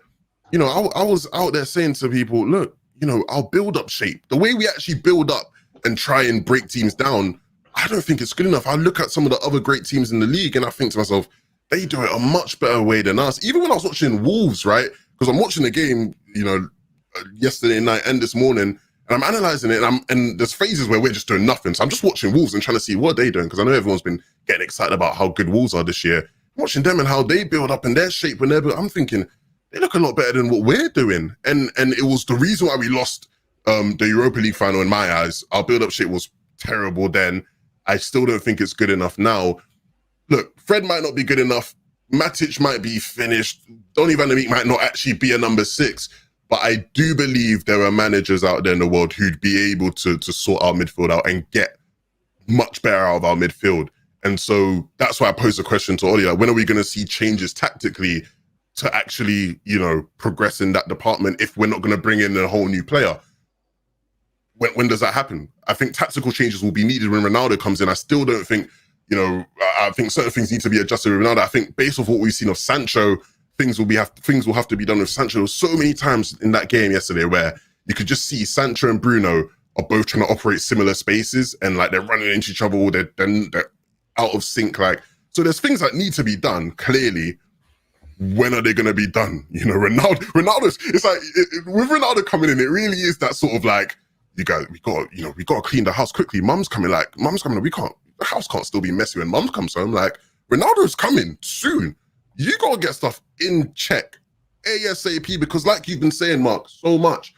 you know, I was out there saying to people, look, you know, our build-up shape, the way we actually build up and try and break teams down, I don't think it's good enough. I look at some of the other great teams in the league and I think to myself, they do it a much better way than us. Even when I was watching Wolves, right? Because I'm watching the game, you know, yesterday night and this morning, and I'm analysing it, and there's phases where we're just doing nothing. So I'm just watching Wolves and trying to see what they're doing, because I know everyone's been getting excited about how good Wolves are this year. I'm watching them and how they build up and their shape when I'm thinking, they look a lot better than what we're doing. And it was the reason why we lost the Europa League final in my eyes. Our build-up shape was terrible then. I still don't think it's good enough now. Look, Fred might not be good enough. Matic might be finished. Donny van der Beek might not actually be a number 6. But I do believe there are managers out there in the world who'd be able to sort our midfield out and get much better out of our midfield. And so that's why I posed the question to Ollie, like, when are we going to see changes tactically to actually, you know, progress in that department if we're not going to bring in a whole new player? When does that happen? I think tactical changes will be needed when Ronaldo comes in. I still don't think, you know, I think certain things need to be adjusted with Ronaldo. I think based off what we've seen of Sancho, things will have to be done with Sancho. There were so many times in that game yesterday where you could just see Sancho and Bruno are both trying to operate similar spaces, and like they're running into each other, or they're out of sync. Like, so there's things that need to be done clearly. When are they going to be done? You know, Ronaldo's, it's like, with Ronaldo coming in, it really is that sort of like, you guys, we got to clean the house quickly. Mum's coming, the house can't still be messy when Mum comes home. Like, Ronaldo's coming soon. You got to get stuff in check ASAP, because like you've been saying, Mark, so much,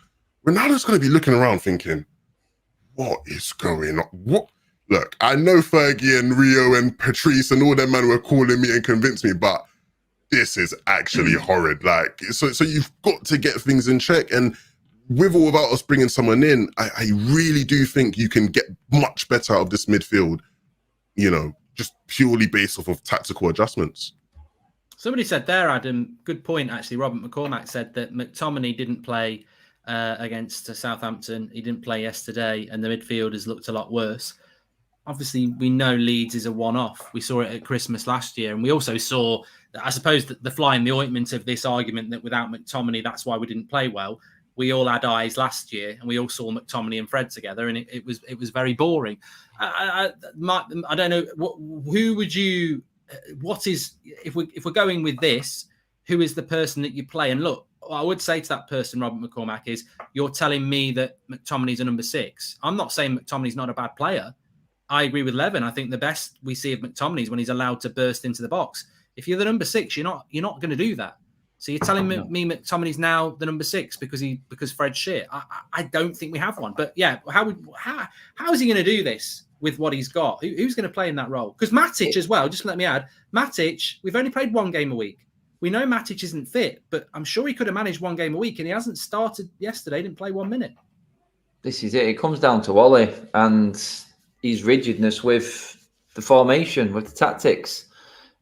Ronaldo's going to be looking around thinking, what is going on? What? Look, I know Fergie and Rio and Patrice and all them men were calling me and convinced me, but this is actually horrid. Like, so you've got to get things in check. And with or without us bringing someone in, I really do think you can get much better out of this midfield, you know, just purely based off of tactical adjustments. Somebody said there, Adam, good point, actually. Robert McCormack said that McTominay didn't play against Southampton. He didn't play yesterday, and the midfielders looked a lot worse. Obviously, we know Leeds is a one-off. We saw it at Christmas last year, and we also saw, I suppose, the fly in the ointment of this argument that without McTominay, that's why we didn't play well. We all had eyes last year, and we all saw McTominay and Fred together, and it was very boring. I don't know, who would you... What is, if we're going with this, who is the person that you play? And look, I would say to that person, Robert McCormack, is you're telling me that McTominay's a number 6. I'm not saying McTominay's not a bad player. I agree with Levin. I think the best we see of McTominay is when he's allowed to burst into the box. If you're the number 6, you're not going to do that. So you're telling me McTominay's now the number 6 because Fred's shit. I don't think we have one. But yeah, how is he going to do this with what he's got? Who's going to play in that role? Because Matic as well, just let me add, Matic, we've only played one game a week. We know Matic isn't fit, but I'm sure he could have managed one game a week, and he hasn't started yesterday, didn't play 1 minute. This is it. It comes down to Ollie and his rigidness with the formation, with the tactics.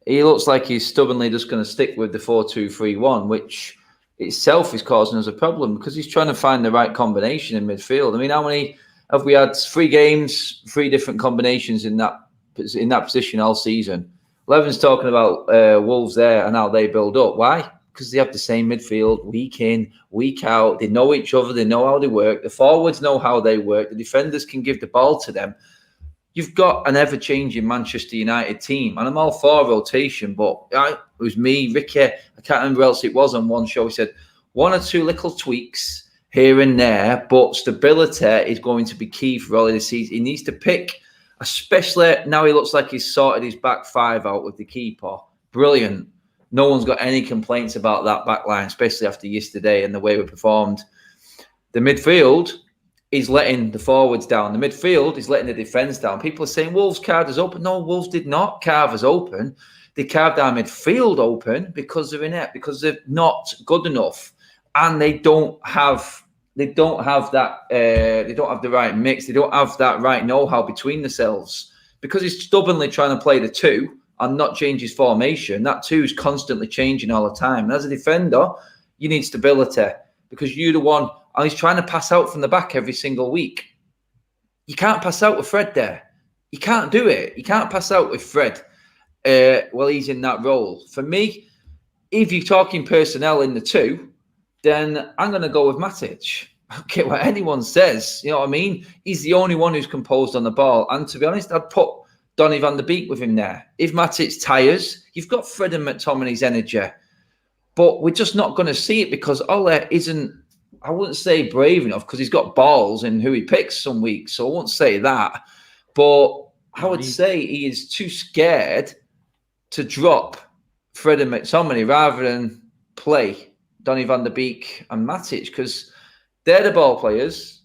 He looks like he's stubbornly just going to stick with the 4-2-3-1, which itself is causing us a problem because he's trying to find the right combination in midfield. I mean, how many have we had? 3 games, 3 different combinations in that position all season. Levin's talking about Wolves there and how they build up. Why? Because they have the same midfield week in, week out. They know each other. They know how they work. The forwards know how they work. The defenders can give the ball to them. You've got an ever-changing Manchester United team, and I'm all for rotation, but it was me, Ricky, I can't remember who else it was on one show. He said 1 or 2 little tweaks here and there, but stability is going to be key for all of this season. He needs to pick, especially now he looks like he's sorted his back 5 out with the keeper. Brilliant. No one's got any complaints about that back line, especially after yesterday and the way we performed. The midfield is letting the forwards down. The midfield is letting the defence down. People are saying Wolves carved us open. No, Wolves did not carve us open. They carved our midfield open because they're inept, because they're not good enough, and they don't have that. They don't have the right mix. They don't have that right know-how between themselves, because he's stubbornly trying to play the 2 and not change his formation. That 2 is constantly changing all the time. And as a defender, you need stability, because you're the one. And he's trying to pass out from the back every single week. You can't pass out with Fred there. You can't do it. You can't pass out with Fred while he's in that role. For me, if you're talking personnel in the 2, then I'm going to go with Matic. I don't care what anyone says. You know what I mean? He's the only one who's composed on the ball. And to be honest, I'd put Donny van der Beek with him there. If Matic tires, you've got Fred and McTominay's energy. But we're just not going to see it because Ole isn't, I wouldn't say brave enough because he's got balls in who he picks some weeks. So I won't say that. But I would say he is too scared to drop Fred and McTominay rather than play Donny van der Beek and Matic because they're the ball players.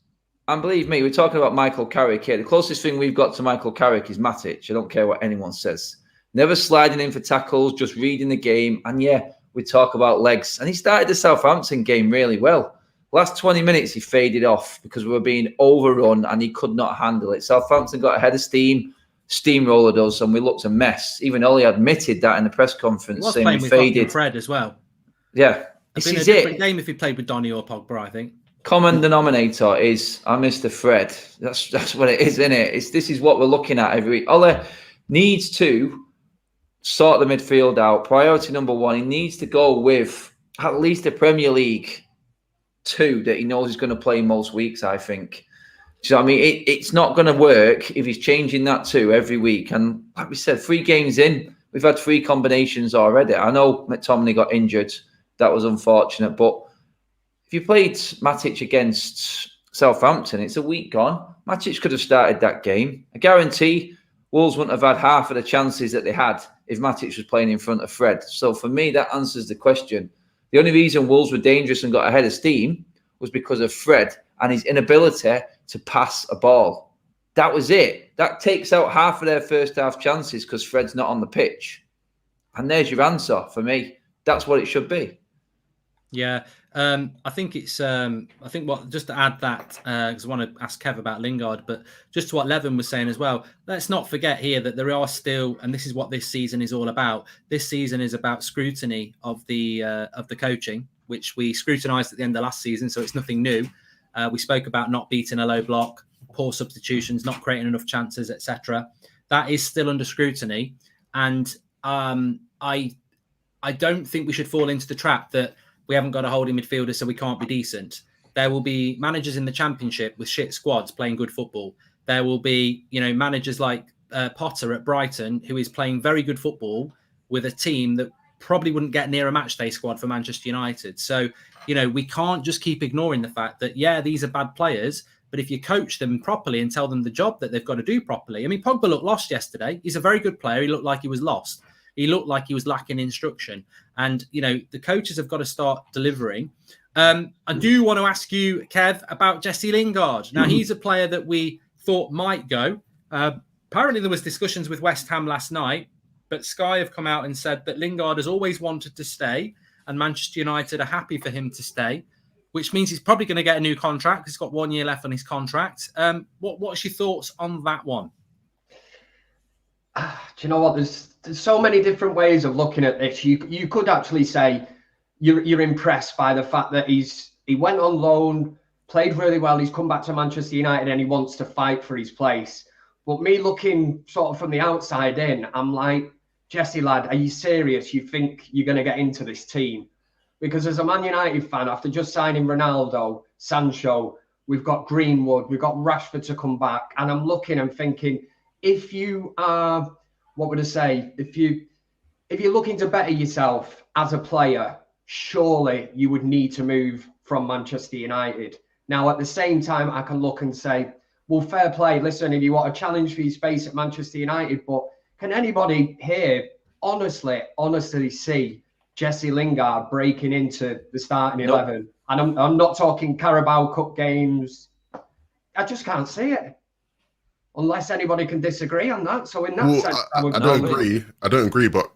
And believe me, we're talking about Michael Carrick here. The closest thing we've got to Michael Carrick is Matic. I don't care what anyone says. Never sliding in for tackles, just reading the game. And yeah, we talk about legs. And he started the Southampton game really well. Last 20 minutes, he faded off because we were being overrun and he could not handle it. Southampton got ahead of steam, steamroller does, and we looked a mess. Even Ollie admitted that in the press conference. He was saying playing we with faded. Fred as well. Yeah. It's This been a is different it. game if he played with Donny or Pogba, I think. Common denominator is I Mr. Fred. That's what it is, isn't it? This is what we're looking at every week. Ole needs to sort the midfield out. Priority number one, he needs to go with at least a Premier League 2 that he knows he's going to play most weeks, I think. So, I mean, it's not going to work if he's changing that 2 every week. And like we said, 3 games in, we've had 3 combinations already. I know McTominay got injured. That was unfortunate. But if you played Matic against Southampton, it's a week gone. Matic could have started that game. I guarantee Wolves wouldn't have had half of the chances that they had if Matic was playing in front of Fred. So for me, that answers the question. The only reason Wolves were dangerous and got ahead of steam was because of Fred and his inability to pass a ball. That was it. That takes out half of their first half chances because Fred's not on the pitch. And there's your answer for me. That's what it should be. Yeah, I think it's. I think what just to add that because I want to ask Kev about Lingard, but just to what Levin was saying as well. Let's not forget here that there are still, and this is what this season is all about. This season is about scrutiny of the coaching, which we scrutinised at the end of last season, so it's nothing new. We spoke about not beating a low block, poor substitutions, not creating enough chances, etc. That is still under scrutiny, and I don't think we should fall into the trap that we haven't got a holding midfielder, so we can't be decent. There will be managers in the Championship with shit squads playing good football. There will be, managers like Potter at Brighton, who is playing very good football with a team that probably wouldn't get near a matchday squad for Manchester United. So, we can't just keep ignoring the fact that, yeah, these are bad players, but if you coach them properly and tell them the job that they've got to do properly. I mean, Pogba looked lost yesterday. He's a very good player. He looked like he was lost. He looked like he was lacking instruction. And, the coaches have got to start delivering. I do want to ask you, Kev, about Jesse Lingard. Now, he's a player that we thought might go. Apparently, there was discussions with West Ham last night, but Sky have come out and said that Lingard has always wanted to stay and Manchester United are happy for him to stay, which means he's probably going to get a new contract. He's got 1 year left on his contract. What's your thoughts on that one? Do you know what? There's so many different ways of looking at this. You could actually say you're impressed by the fact that he went on loan, played really well. He's come back to Manchester United and he wants to fight for his place. But me looking sort of from the outside in, I'm like, Jesse, lad, are you serious? You think you're going to get into this team? Because as a Man United fan, after just signing Ronaldo, Sancho, we've got Greenwood, we've got Rashford to come back. And I'm looking and thinking, if you are, what would I say? If you're looking to better yourself as a player, surely you would need to move from Manchester United. Now, at the same time, I can look and say, well, fair play. Listen, if you want a challenge for your space at Manchester United, but can anybody here honestly see Jesse Lingard breaking into the starting 11? And I'm not talking Carabao Cup games. I just can't see it. Unless anybody can disagree on that. So in that sense, I don't agree. I don't agree, but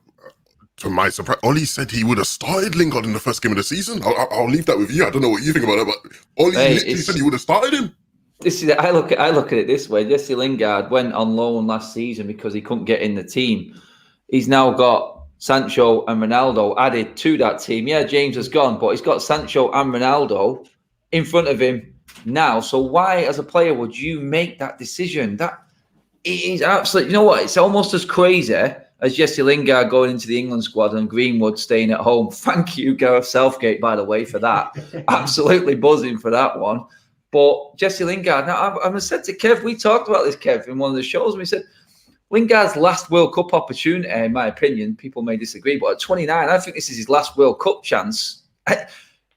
to my surprise, Ollie said he would have started Lingard in the first game of the season. I'll leave that with you. I don't know what you think about it, but Ollie literally said he would have started him. I look at it this way. Jesse Lingard went on loan last season because he couldn't get in the team. He's now got Sancho and Ronaldo added to that team. Yeah, James has gone, but he's got Sancho and Ronaldo in front of him now. So why, as a player, would you make that decision? That is absolutely, you know what? It's almost as crazy as Jesse Lingard going into the England squad and Greenwood staying at home. Thank you, Gareth Southgate, by the way, for that. Absolutely buzzing for that one. But Jesse Lingard, now I said to Kev, we talked about this, Kev, in one of the shows, and we said, Lingard's last World Cup opportunity, in my opinion, people may disagree, but at 29, I think this is his last World Cup chance.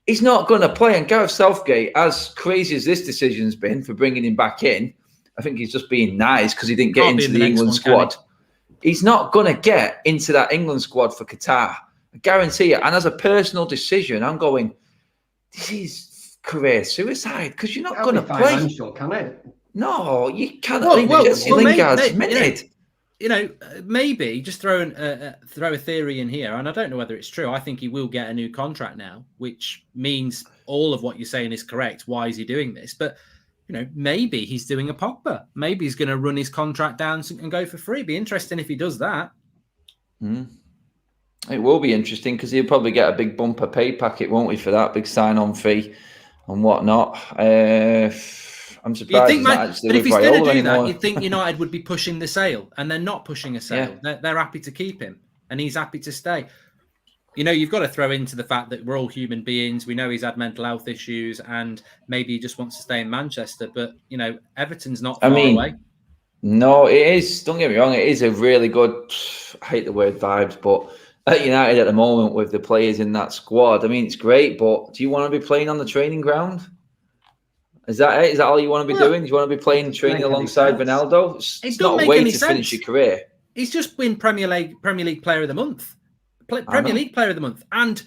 He's not going to play. And Gareth Southgate, as crazy as this decision's been for bringing him back in, I think he's just being nice because he didn't get into the England squad. He's not going to get into that England squad for Qatar. I guarantee it. And as a personal decision, I'm going, this is career suicide because you're not going to play. Can it? No, you can't. Jesse Lingard's minted. Maybe just throw a theory in here, and I don't know whether it's true. I think he will get a new contract now, which means all of what you're saying is correct. Why is he doing this? But maybe he's doing a Pogba. Maybe he's going to run his contract down and go for free. It'd be interesting if he does that. It will be interesting because he'll probably get a big bumper pay packet, won't he, for that big sign-on fee and whatnot. I'm surprised. But if he's going to do that, you'd think United would be pushing the sale, and they're not pushing a sale. Yeah. They're happy to keep him, and he's happy to stay. You've got to throw into the fact that we're all human beings. We know he's had mental health issues, and maybe he just wants to stay in Manchester. But Everton's not far away. No, it is. Don't get me wrong. It is a really good. I hate the word vibes, but at United at the moment with the players in that squad, it's great. But do you want to be playing on the training ground? Is that it? Is that all you want to be doing? Do you want to be training alongside Ronaldo? It's not a way to finish your career. He's just win Premier League Player of the Month. Premier League Player of the Month and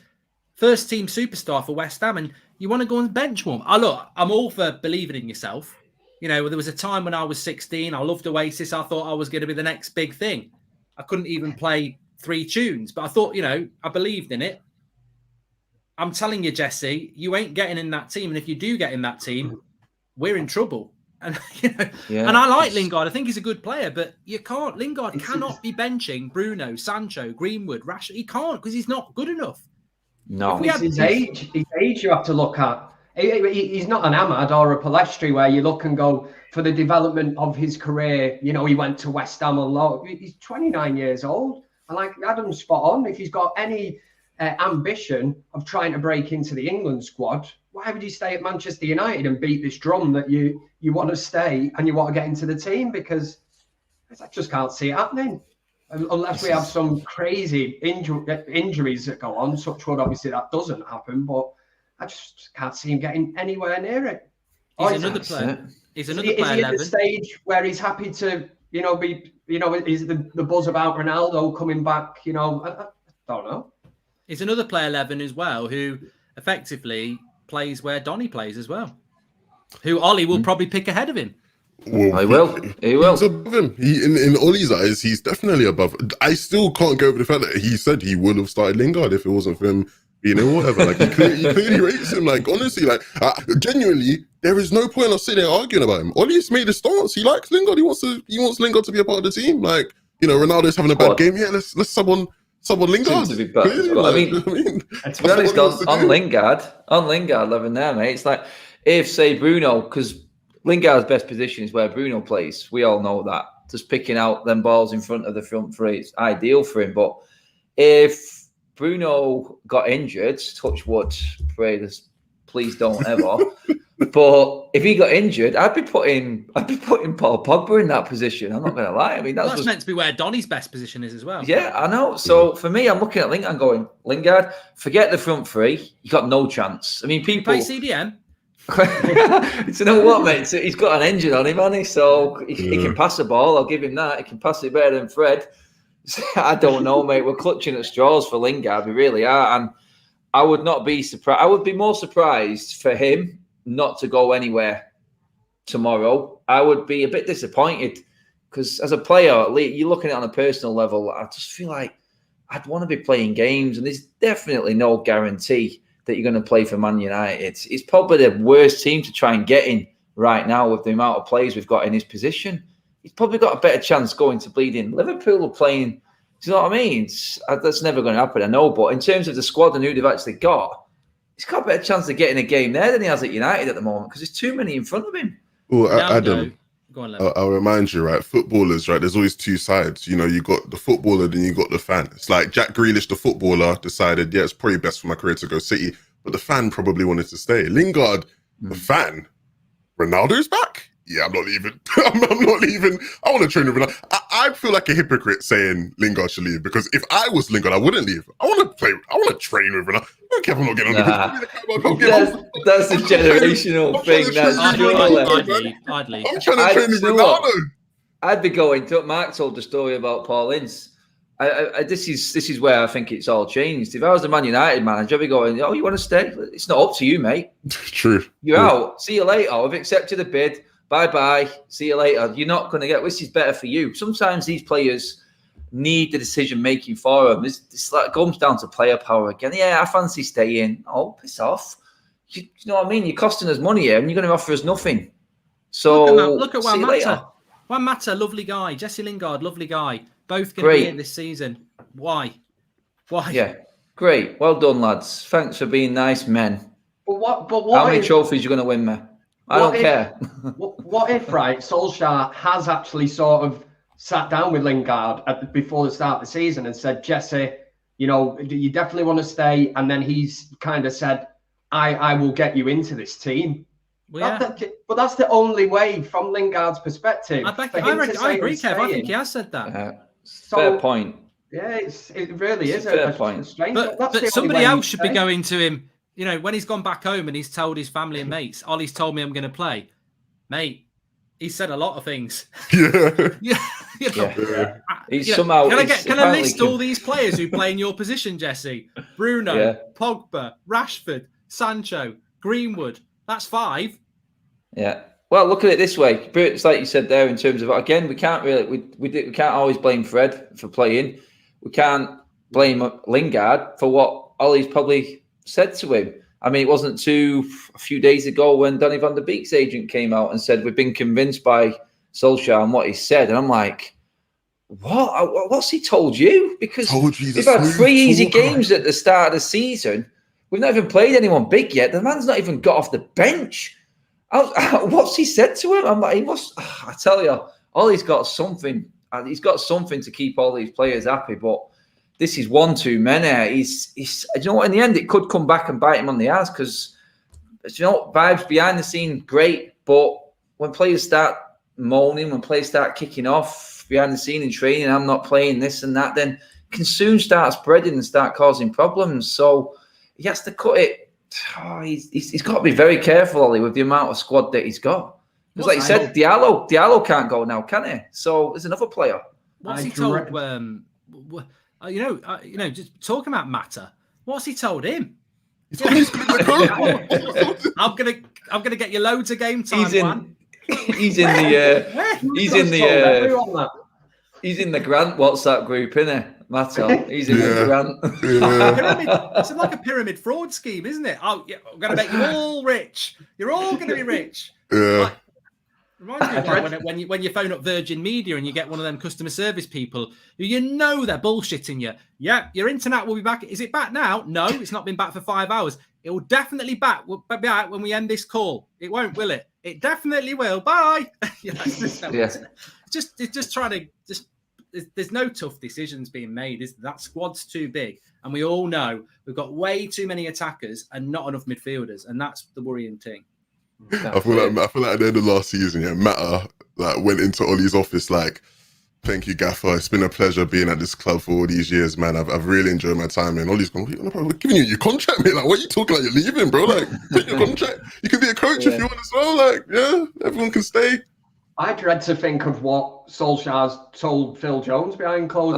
first team superstar for West Ham, and you want to go and bench warm. Look, I'm all for believing in yourself. There was a time when I was 16, I loved Oasis. I thought I was going to be the next big thing. I couldn't even play 3 tunes, but I thought, I believed in it. I'm telling you, Jesse, you ain't getting in that team. And if you do get in that team, we're in trouble. And and I like Lingard. I think he's a good player, but you can't. Lingard cannot be benching Bruno, Sancho, Greenwood, Rashford. He can't because he's not good enough. No, it's his age. His age you have to look at. He's not an Ahmad or a Palestri where you look and go for the development of his career. He went to West Ham a lot. He's 29 years old, and like Adam's spot on. If he's got any ambition of trying to break into the England squad, why would you stay at Manchester United and beat this drum that you want to stay and you want to get into the team? Because I just can't see it happening unless we have some crazy injuries that go on. Such wood, obviously, that doesn't happen, but I just can't see him getting anywhere near it. He's another player. Is he at the stage where he's happy to, be, is the buzz about Ronaldo coming back? I don't know. He's another player 11 as well, who effectively plays where Donny plays as well, who Ollie will probably pick ahead of him. Well, he will. He's above him. In Ollie's eyes, he's definitely above. I still can't go over the fact that he said he would have started Lingard if it wasn't for him being ill, whatever. Like he clearly rates him. Like honestly, genuinely, there is no point of sitting there arguing about him. Ollie's made a stance. He likes Lingard. He wants Lingard to be a part of the team. Like Ronaldo's having a bad game. Yeah, let's someone Lingard. To be back. To be honest, on Lingard, living there, mate. It's like if, say, Bruno, because Lingard's best position is where Bruno plays. We all know that. Just picking out them balls in front of the front three is ideal for him. But if Bruno got injured, touch wood, please don't ever. But if he got injured, I'd be putting Paul Pogba in that position. I'm not going to lie. That's meant to be where Donny's best position is as well. Yeah, I know. So for me, I'm looking at Lingard and going, Lingard, forget the front three. You got no chance. People play CDM. You know what, mate? So he's got an engine on him, hasn't he? So he can pass the ball. I'll give him that. He can pass it better than Fred. I don't know, mate. We're clutching at straws for Lingard. We really are. And I would not be surprised. I would be more surprised for him not to go anywhere tomorrow. I would be a bit disappointed because as a player, you're looking at it on a personal level. I just feel like I'd want to be playing games, and there's definitely no guarantee that you're going to play for Man United. It's probably the worst team to try and get in right now with the amount of players we've got in his position. He's probably got a better chance going to bleeding. Liverpool are playing, do you know what I mean? That's never going to happen, I know. But in terms of the squad and who they've actually got, he's got a better chance of getting a game there than he has at United at the moment because there's too many in front of him. Well, Adam, Go on, Lem. I'll remind you, right? Footballers, right? There's always two sides. You know, you got the footballer, then you got the fan. It's like Jack Grealish, the footballer, decided, yeah, it's probably best for my career to go City, but the fan probably wanted to stay. Lingard, the fan, Ronaldo's back. Yeah, I'm not leaving. I'm not leaving. I want to train with Ronaldo. I feel like a hypocrite saying Lingard should leave, because if I was Lingard, I wouldn't leave. I want to play. I want to train with Ronaldo. I don't care if I'm not getting on the pitch. That's a generational thing. That's I'd leave. I'm trying to train with Ronaldo. I'd be going to. Mark told the story about Paul Ince. This is where I think it's all changed. If I was the Man United manager, I'd be going, "Oh, you want to stay? It's not up to you, mate. True. You're out. See you later. I've accepted the bid. Bye-bye. See you later. You're not going to get this is better for you." Sometimes these players need the decision-making for them. It's like, it comes down to player power again. Yeah, I fancy staying. Oh, piss off. You know what I mean? You're costing us money here and you're going to offer us nothing. So look at Juan Mata. Juan Mata, lovely guy. Jesse Lingard, lovely guy. Both going to be in this season. Why? Yeah, great. Well done, lads. Thanks for being nice men. But what How many trophies are you going to win, man? I don't care. What if, right, Solskjaer has actually sort of sat down with Lingard before the start of the season and said, "Jesse, you know, you definitely want to stay." And then he's kind of said, I will get you into this team. Well, But that's the only way from Lingard's perspective. I agree, Kev. I think he has said that. Fair point. Yeah, it really is a fair point. Strange, but somebody else should be going to him. You know, when he's gone back home and he's told his family and mates, "Ollie's told me I'm going to play." Mate, he said a lot of things. Yeah. Can I list all these players who play in your position, Jesse? Bruno, Pogba, Rashford, Sancho, Greenwood. That's 5. Yeah. Well, look at it this way. It's like you said there in terms of, again, we can't really, we can't always blame Fred for playing. We can't blame Lingard for what Ollie's probably said to him. I mean, it wasn't a few days ago when Donny van der Beek's agent came out and said, "We've been convinced by Solskjaer and what he said." And I'm like, what? What's he told you? Because we've had 3 easy games at the start of the season. We've not even played anyone big yet. The man's not even got off the bench. What's he said to him? I'm like, he must. I tell you, Ollie's got something. He's got something to keep all these players happy. But this is one too many. He's. You know what? In the end, it could come back and bite him on the ass because, you know, vibes behind the scene, great. But when players start moaning, when players start kicking off behind the scene in training, "I'm not playing this and that," then it can soon start spreading and start causing problems. So he has to cut it. Oh, he's got to be very careful, Ollie, with the amount of squad that he's got. Because, like you said, Diallo can't go now, can he? So there's another player. What's he told? Just talking about Mata. What's he told him? I'm gonna get you loads of game time. He's in the Grant WhatsApp group, isn't he? Mata. He's in the Grant. It's like a pyramid fraud scheme, isn't it? Oh, yeah, I'm going to make you all rich. You're all going to be rich. Yeah. Reminds me of like when you phone up Virgin Media and you get one of them customer service people who you know they're bullshitting you. Yeah, your internet will be back. Is it back now? No, it's not been back for 5 hours. It will definitely be back when we end this call. It won't, will it? It definitely will. Bye. It's just trying to just. There's no tough decisions being made. That squad's too big, and we all know we've got way too many attackers and not enough midfielders, and that's the worrying thing. I feel like at the end of last season, Mata went into Ollie's office like, "Thank you, Gaffer. It's been a pleasure being at this club for all these years, man. I've really enjoyed my time." And Ollie's gone, "We're giving you your contract, mate. Like, what are you talking like? You're leaving, bro? Like, take your contract. You can be a coach if you want as well. Like, yeah, everyone can stay." I dread to think of what Solskjaer's told Phil Jones behind closed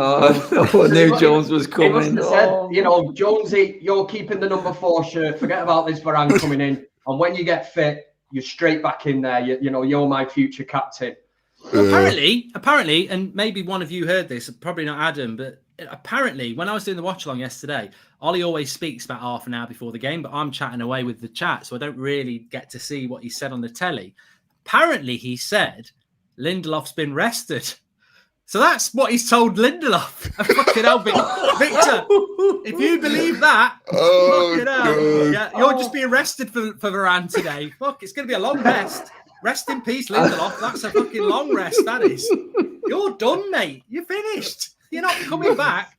doors. I knew Jones was coming. He must have said, you know, "Jonesy, you're keeping the number 4 shirt. Forget about this Varane coming in. And when you get fit, you're straight back in there. You know, you're my future captain." Apparently, and maybe one of you heard this, probably not Adam, but apparently when I was doing the watch along yesterday, Ollie always speaks about half an hour before the game, but I'm chatting away with the chat, so I don't really get to see what he said on the telly. Apparently, he said Lindelof's been rested. So that's what he's told Lindelof. Fucking hell, Victor. If you believe that, fucking hell. Yeah, you're just being rested for Varane today. Fuck, it's going to be a long rest. Rest in peace, Lindelof. That's a fucking long rest, that is. You're done, mate. You're finished. You're not coming back.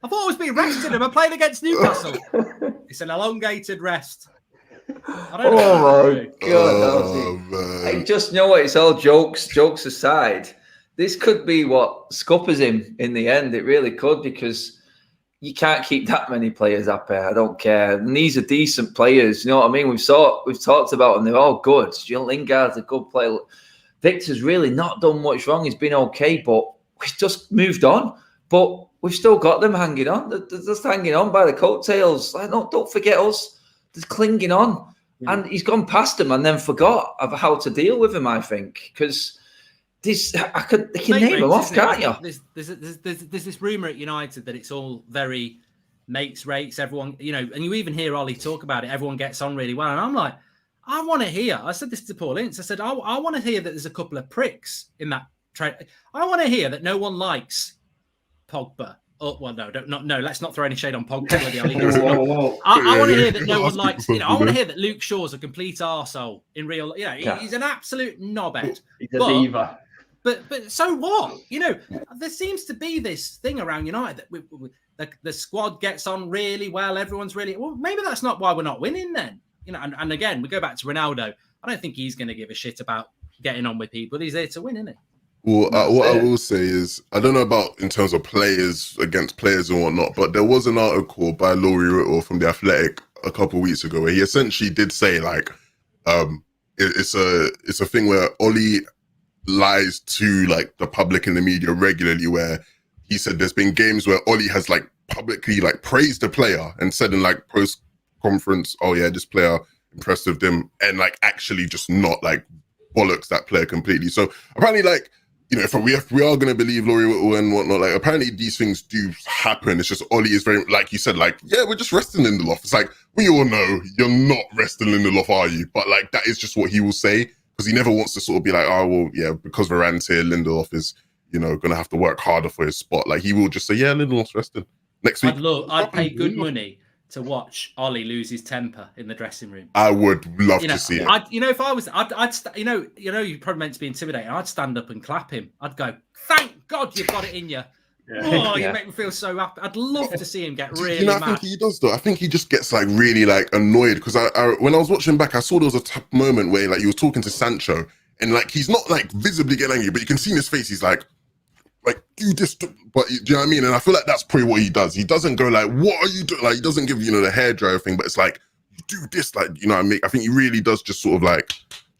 I thought I was being rested and I played against Newcastle. It's an elongated rest. I don't know. Oh my God. Oh, man. I just know what, it's all jokes aside. This could be what scuppers him in the end. It really could, because you can't keep that many players up there. I don't care. And these are decent players. You know what I mean? We've talked about them. They're all good. Lingard's a good player. Victor's really not done much wrong. He's been okay, but we've just moved on. But we've still got them hanging on. They're just hanging on by the coattails. Like, don't forget us. They're clinging on. Yeah. And he's gone past them and then forgot of how to deal with him, I think. Because they can name them off, can't you? There's this rumour at United that it's all very mates rates. Everyone, you know, and you even hear Ollie talk about it. Everyone gets on really well. And I'm like, I want to hear. I said this to Paul Ince. I said, I want to hear that there's a couple of pricks in that trade. I want to hear that no one likes Pogba. Oh, well, no. Let's not throw any shade on Pogba. I want to hear that no one likes. You know, I want to hear that Luke Shaw's a complete arsehole in real. You know, he's an absolute knobhead. He's a diva. But so what? You know, there seems to be this thing around United that the squad gets on really well. Everyone's really well. Maybe that's not why we're not winning then. You know, and again, we go back to Ronaldo. I don't think he's going to give a shit about getting on with people. He's there to win, isn't he? Well, what I will say is, I don't know about in terms of players against players and whatnot, but there was an article by Laurie Riddle from The Athletic a couple of weeks ago where he essentially did say, like, it's a thing where Ollie lies to, like, the public and the media regularly, where he said there's been games where Ollie has, like, publicly, like, praised the player and said in, like, post-conference, oh, yeah, this player, impressed with them, and, like, actually just not, like, bollocks that player completely. So, apparently, like, you know, if we are going to believe Laurie Whittle and whatnot, like, apparently these things do happen. It's just Ollie is very, like you said, like, yeah, we're just resting Lindelof. It's like, we all know you're not resting Lindelof, are you? But, like, that is just what he will say, because he never wants to sort of be like, oh, well, yeah, because Varane's here, Lindelof is, you know, going to have to work harder for his spot. Like, he will just say, yeah, Lindelof's resting. Next week. I'd pay good money to watch Ollie lose his temper in the dressing room. I would love to see it. If I was, you probably meant to be intimidating. I'd stand up and clap him. I'd go, thank God you've got it in you. Yeah. You make me feel so happy. I'd love to see him get really mad. I think he does, though. I think he just gets, like, really, like, annoyed, because when I was watching back, I saw there was a moment where, like, he was talking to Sancho, and, like, he's not, like, visibly getting angry, but you can see in his face, he's like, do this, but do you know what I mean? And I feel like that's probably what he does. He doesn't go like, what are you doing? Like, he doesn't give, you know, the hairdryer thing, but it's like, you do this, like, you know what I mean? I think he really does just sort of, like,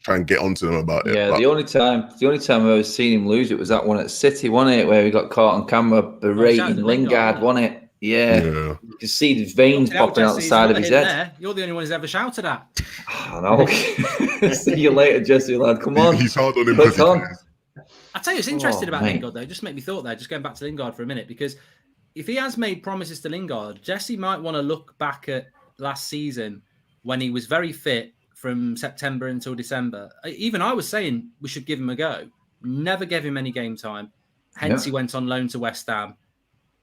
try and get onto them about it. Yeah, the only time I've ever seen him lose it was that one at City, wasn't it? Where he got caught on camera berating Lingard, wasn't it? Yeah. You can see the veins popping out the side of his head. There. You're the only one who's ever shouted at. I know. See you later, Jesse, lad. Come on. He's hard on him because he cares. I tell you, it's interesting about Lingard, though. Just make me thought there. Just going back to Lingard for a minute, because if he has made promises to Lingard, Jesse might want to look back at last season when he was very fit from September until December. Even I was saying we should give him a go. Never gave him any game time. Hence, he went on loan to West Ham.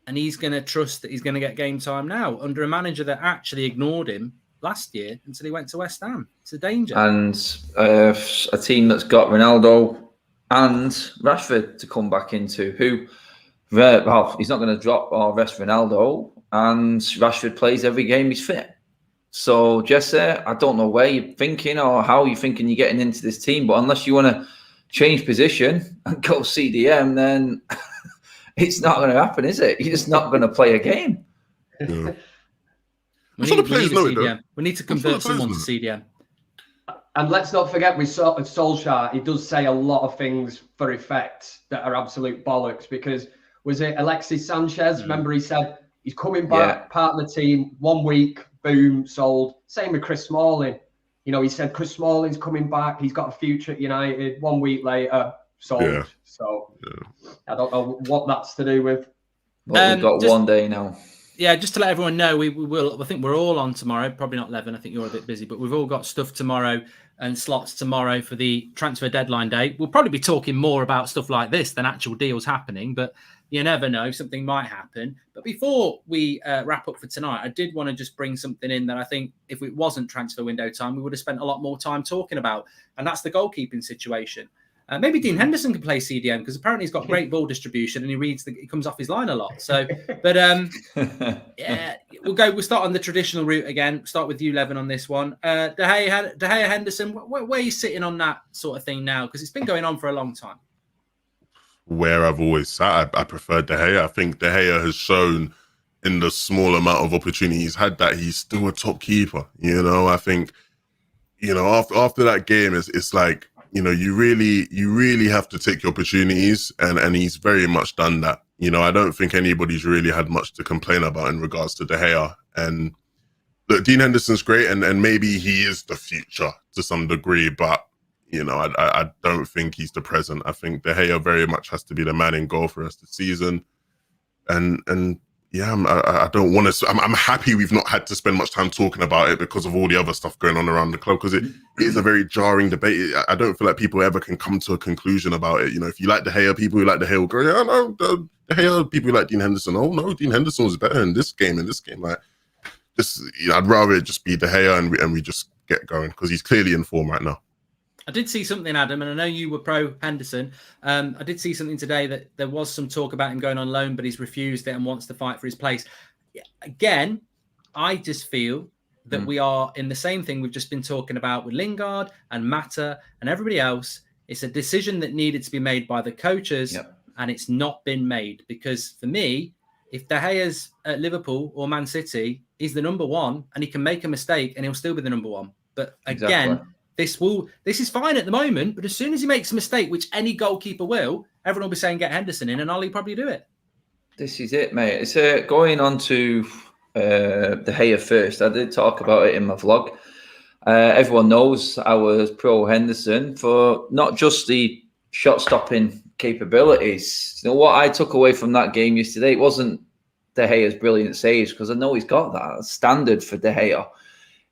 And he's going to trust that he's going to get game time now under a manager that actually ignored him last year until he went to West Ham. It's a danger. And a team that's got Ronaldo and Rashford to come back into, who, well, he's not going to drop or rest Ronaldo, and Rashford plays every game he's fit. So, Jesse, I don't know where you're thinking or how you're thinking you're getting into this team, but unless you want to change position and go CDM, then it's not going to happen, is it? You're just not going to play a game. Yeah. We need to convert someone to CDM. And let's not forget, with Solskjaer, he does say a lot of things for effect that are absolute bollocks. Because was it Alexis Sanchez? Remember, he said he's coming back, part of the team, 1 week, boom, sold. Same with Chris Smalling. You know, he said Chris Smalling's coming back. He's got a future at United. 1 week later, sold. Yeah. So I don't know what that's to do with. Well, we've got 1 day now. Yeah, just to let everyone know, we will. I think we're all on tomorrow. Probably not 11. I think you're a bit busy, but we've all got stuff tomorrow and slots tomorrow for the transfer deadline day. We'll probably be talking more about stuff like this than actual deals happening. But you never know, something might happen. But before we wrap up for tonight, I did want to just bring something in that I think if it wasn't transfer window time, we would have spent a lot more time talking about. And that's the goalkeeping situation. Maybe Dean Henderson can play CDM because apparently he's got great ball distribution and he comes off his line a lot. So, but yeah, we'll start on the traditional route again. Start with you, Levin, on this one. De Gea Henderson, where are you sitting on that sort of thing now? Because it's been going on for a long time. Where I've always sat, I prefer De Gea. I think De Gea has shown in the small amount of opportunity he's had that he's still a top keeper. You know, I think, you know, after that game, it's like, you know, you really have to take your opportunities, and he's very much done that. You know, I don't think anybody's really had much to complain about in regards to De Gea. And look, Dean Henderson's great, and maybe he is the future to some degree, but you know, I don't think he's the present. I think De Gea very much has to be the man in goal for us this season. And yeah, I don't want to. I'm happy we've not had to spend much time talking about it because of all the other stuff going on around the club, because it is a very jarring debate. I don't feel like people ever can come to a conclusion about it. You know, if you like De Gea, people who like De Gea will go, yeah, no, De Gea. People who like Dean Henderson, oh no, Dean Henderson was better in this game. Like, just, you know, I'd rather it just be De Gea and we just get going because he's clearly in form right now. I did see something, Adam, and I know you were pro Henderson. I did see something today that there was some talk about him going on loan, but he's refused it and wants to fight for his place. Again, I just feel that we are in the same thing we've just been talking about with Lingard and Mata and everybody else. It's a decision that needed to be made by the coaches, and it's not been made. Because for me, if De Gea's at Liverpool or Man City, he's the number one, and he can make a mistake and he'll still be the number one. But again, this is fine at the moment, but as soon as he makes a mistake, which any goalkeeper will, everyone will be saying get Henderson in, and Ollie'll probably do it. This is it, mate. It's going on to De Gea first. I did talk about it in my vlog. Everyone knows I was pro Henderson for not just the shot-stopping capabilities. You know what I took away from that game yesterday? It wasn't De Gea's brilliant saves, because I know he's got that standard for De Gea.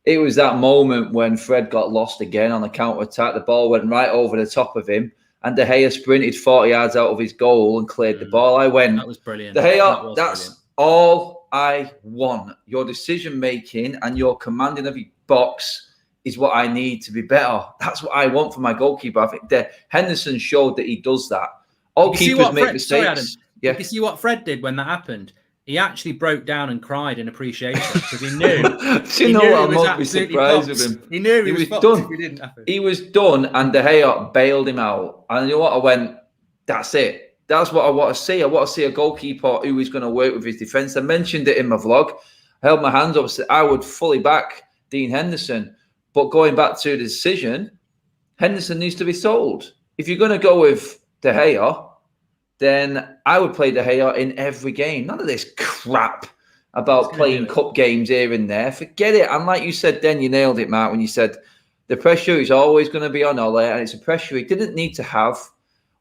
It was that moment when Fred got lost again on the counter-attack. The ball went right over the top of him, and De Gea sprinted 40 yards out of his goal and cleared the ball. I went, that was brilliant. De Gea, that's all I want. Your decision-making and your commanding of your box is what I need to be better. That's what I want for my goalkeeper. I think Henderson showed that he does that. All keepers make mistakes. Sorry, Adam. You see what Fred did when that happened? He actually broke down and cried in appreciation because he knew. Do you know what? I must be surprised with him. He knew he was done. If it didn't happen. He was done, and De Gea bailed him out. And you know what? I went, that's it. That's what I want to see. I want to see a goalkeeper who is going to work with his defence. I mentioned it in my vlog. I held my hands up. I would fully back Dean Henderson. But going back to the decision, Henderson needs to be sold. If you're going to go with De Gea, then I would play De Gea in every game. None of this crap about playing cup games here and there. Forget it. And like you said, then you nailed it, Mark, when you said the pressure is always going to be on Ole, and it's a pressure he didn't need to have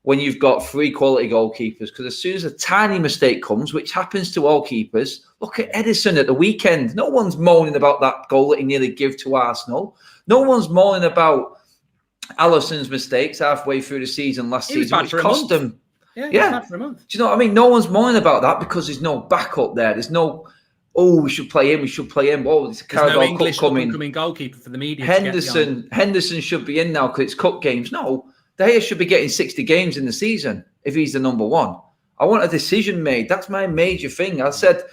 when you've got 3 quality goalkeepers. Because as soon as a tiny mistake comes, which happens to all keepers, look at Edison at the weekend. No one's moaning about that goal that he nearly gave to Arsenal. No one's moaning about Alisson's mistakes halfway through the season last season, which cost them. Yeah. For a month. Do you know what I mean? No one's moaning about that because there's no backup there. There's no, we should play him. Oh, it's a Carabao Cup coming. Goalkeeper for the media. Henderson should be in now because it's cup games. No, De Gea should be getting 60 games in the season if he's the number one. I want a decision made. That's my major thing. I said,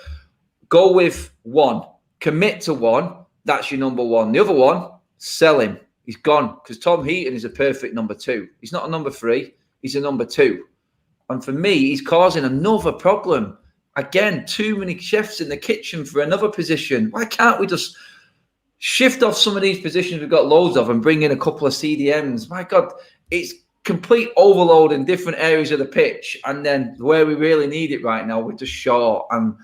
go with one, commit to one. That's your number one. The other one, sell him. He's gone because Tom Heaton is a perfect number 2. He's not a number 3. He's a number 2. And for me, he's causing another problem. Again, too many chefs in the kitchen for another position. Why can't we just shift off some of these positions we've got loads of and bring in a couple of CDMs? My God, it's complete overload in different areas of the pitch. And then where we really need it right now, we're just short. And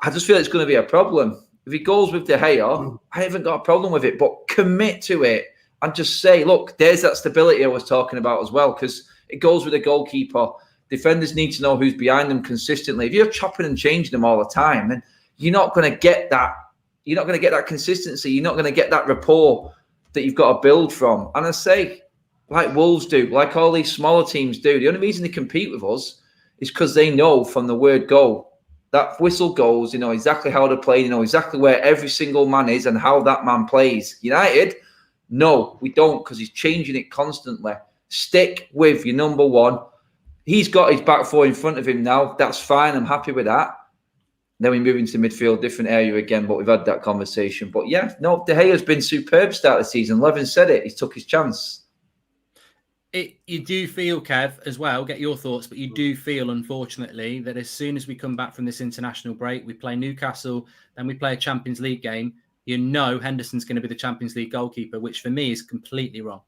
I just feel it's going to be a problem. If he goes with De Gea, I haven't got a problem with it. But commit to it and just say, look, there's that stability I was talking about as well, because it goes with a goalkeeper. Defenders need to know who's behind them consistently. If you're chopping and changing them all the time, then you're not going to get that. You're not going to get that consistency. You're not going to get that rapport that you've got to build from. And I say, like Wolves do, like all these smaller teams do, the only reason they compete with us It's because they know from the word go. That whistle goes, you know exactly how they're playing, you know exactly where every single man is and how that man plays. United, no, we don't, because he's changing it constantly. Stick with your number one. He's got his back four in front of him now. That's fine. I'm happy with that. Then we move into midfield, different area again, but we've had that conversation. But yeah, no, De Gea's been superb start of the season. Levin said it. He took his chance. You do feel, Kev, as well, get your thoughts, but you do feel, unfortunately, that as soon as we come back from this international break, we play Newcastle, then we play a Champions League game, you know Henderson's going to be the Champions League goalkeeper, which for me is completely wrong.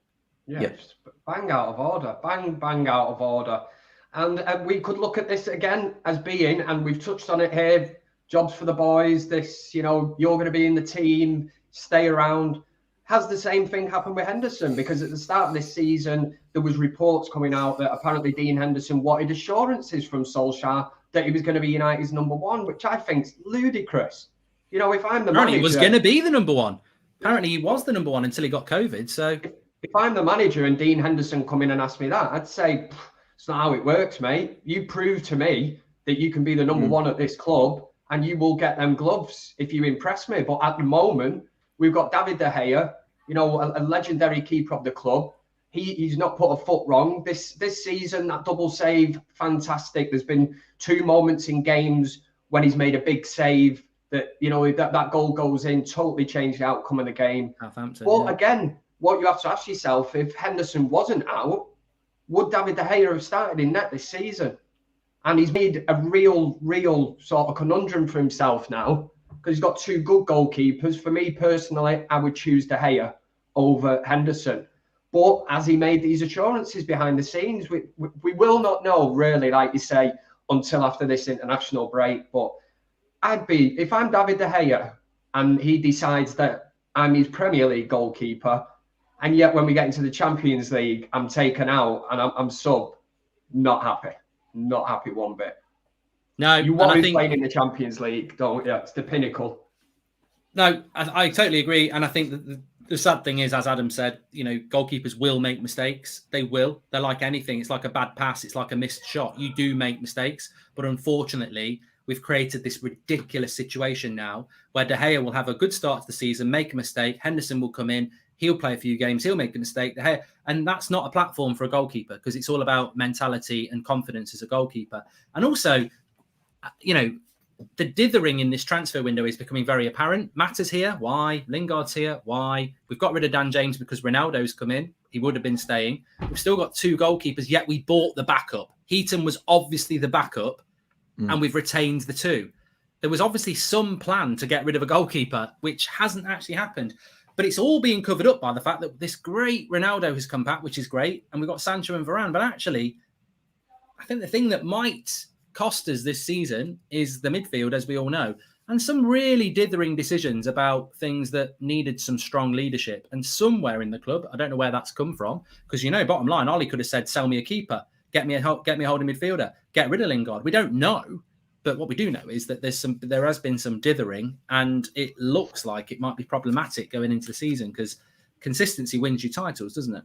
Yes, bang out of order. Bang out of order. And we could look at this again as being, and we've touched on it here, jobs for the boys, this, you know, you're going to be in the team, stay around. Has the same thing happened with Henderson? Because at the start of this season, there was reports coming out that apparently Dean Henderson wanted assurances from Solskjaer that he was going to be United's number one, which I think is ludicrous. You know, if I'm the manager... He was going to be the number one. Apparently he was the number one until he got COVID, so... If I'm the manager and Dean Henderson come in and ask me that, I'd say, it's not how it works, mate. You prove to me that you can be the number one at this club and you will get them gloves if you impress me. But at the moment, we've got David De Gea, you know, a legendary keeper of the club. He's not put a foot wrong. This season, that double save, fantastic. There's been 2 moments in games when he's made a big save that, you know, that goal goes in, totally changed the outcome of the game. Well, again, what you have to ask yourself, if Henderson wasn't out, would David De Gea have started in net this season? And he's made a real sort of conundrum for himself now because he's got 2 good goalkeepers. For me personally, I would choose De Gea over Henderson. But as he made these assurances behind the scenes, we will not know really, like you say, until after this international break. But I'd be, if I'm David De Gea and he decides that I'm his Premier League goalkeeper, and yet when we get into the Champions League, I'm taken out and I'm sub, not happy. Not happy one bit. No, you want to be playing in the Champions League, don't you? It's the pinnacle. No, I totally agree. And I think that the sad thing is, as Adam said, you know, goalkeepers will make mistakes. They will. They're like anything. It's like a bad pass. It's like a missed shot. You do make mistakes. But unfortunately, we've created this ridiculous situation now where De Gea will have a good start to the season, make a mistake. Henderson will come in. He'll play a few games. He'll make a mistake. De Gea, and that's not a platform for a goalkeeper because it's all about mentality and confidence as a goalkeeper. And also, you know, the dithering in this transfer window is becoming very apparent. Mata's here. Why? Lingard's here. Why? We've got rid of Dan James because Ronaldo's come in. He would have been staying. We've still got 2 goalkeepers, yet we bought the backup. Heaton was obviously the backup, and we've retained the 2. There was obviously some plan to get rid of a goalkeeper, which hasn't actually happened. But it's all being covered up by the fact that this great Ronaldo has come back, which is great. And we've got Sancho and Varane. But actually, I think the thing that might cost us this season is the midfield, as we all know. And some really dithering decisions about things that needed some strong leadership. And somewhere in the club, I don't know where that's come from. Because, you know, bottom line, Ollie could have said, sell me a keeper, get me a holding midfielder, get rid of Lingard. We don't know. But what we do know is that there has been some dithering, and it looks like it might be problematic going into the season because consistency wins you titles, doesn't it?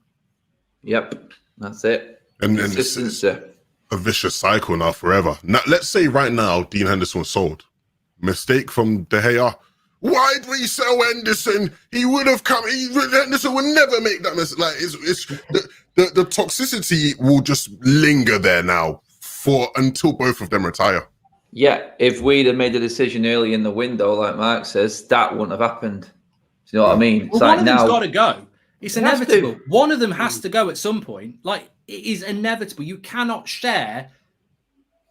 Yep, that's it. And it's a vicious cycle now forever. Now, let's say right now, Dean Henderson was sold. Mistake from De Gea. Why did we sell Henderson? He would have come. Henderson would never make that mistake. Like it's the toxicity will just linger there now until both of them retire. Yeah, if we'd have made a decision early in the window, like Mark says, that wouldn't have happened. Do you know what I mean? Well, one of them's got to go. It's inevitable. One of them has to go at some point. Like, it is inevitable. You cannot share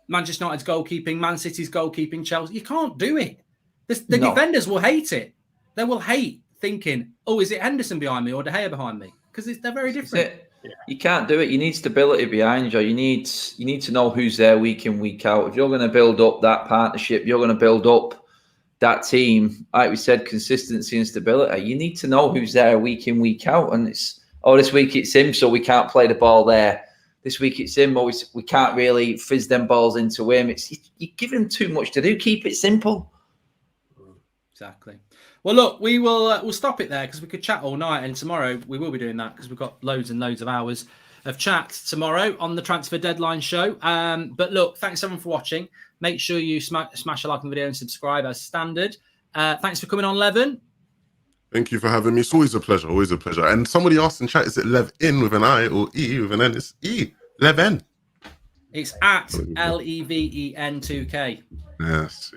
Manchester United's goalkeeping, Man City's goalkeeping, Chelsea. You can't do it. The defenders will hate it. They will hate thinking, oh, is it Henderson behind me or De Gea behind me? Because they're very different. You can't do it. You need stability behind you. You need to know who's there week in, week out. If you're going to build up that partnership, you're going to build up that team. Like we said, consistency and stability. You need to know who's there week in, week out. And it's, this week it's him, so we can't play the ball there. This week it's him, or we can't really fizz them balls into him. You give him too much to do. Keep it simple. Exactly. Well, look, we'll stop it there because we could chat all night, and tomorrow we will be doing that because we've got loads and loads of hours. of chat tomorrow on the transfer deadline show. But look, thanks everyone for watching. Make sure you smash a like on the video and subscribe as standard. Thanks for coming on, Levin. Thank you for having me. It's always a pleasure. Always a pleasure. And somebody asked in chat, is it Lev-in with an I or E with an N? It's E. Lev-in. It's at LEVEN2K. Yes.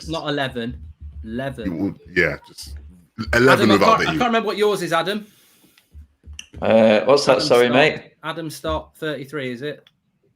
Not 11. 11. Yeah, just 11 Adam, without I the E. can't remember what yours is, Adam. What's that? Adam Sorry, Stott. mate. Adam Stott 33, is it?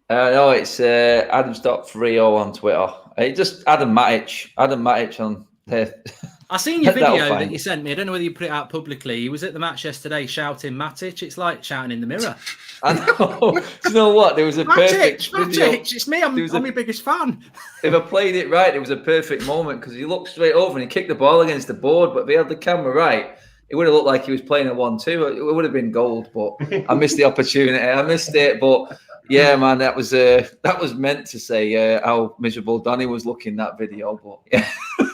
No, it's Adam Stott 30 on Twitter. Just Adam Matic. Adam Matic on there. I seen your That'll video find that you sent me. I don't know whether you put it out publicly. He was at the match yesterday shouting Matic. It's like shouting in the mirror. I know. Do you know what? There was a perfect video. Matic, it's me. I'm your biggest fan. If I played it right, it was a perfect moment because he looked straight over and he kicked the ball against the board. But if he had the camera right, it would have looked like he was playing a 1-2. It would have been gold, but I missed the opportunity. I missed it, but yeah, man, that was meant to say how miserable Donny was looking that video. But yeah.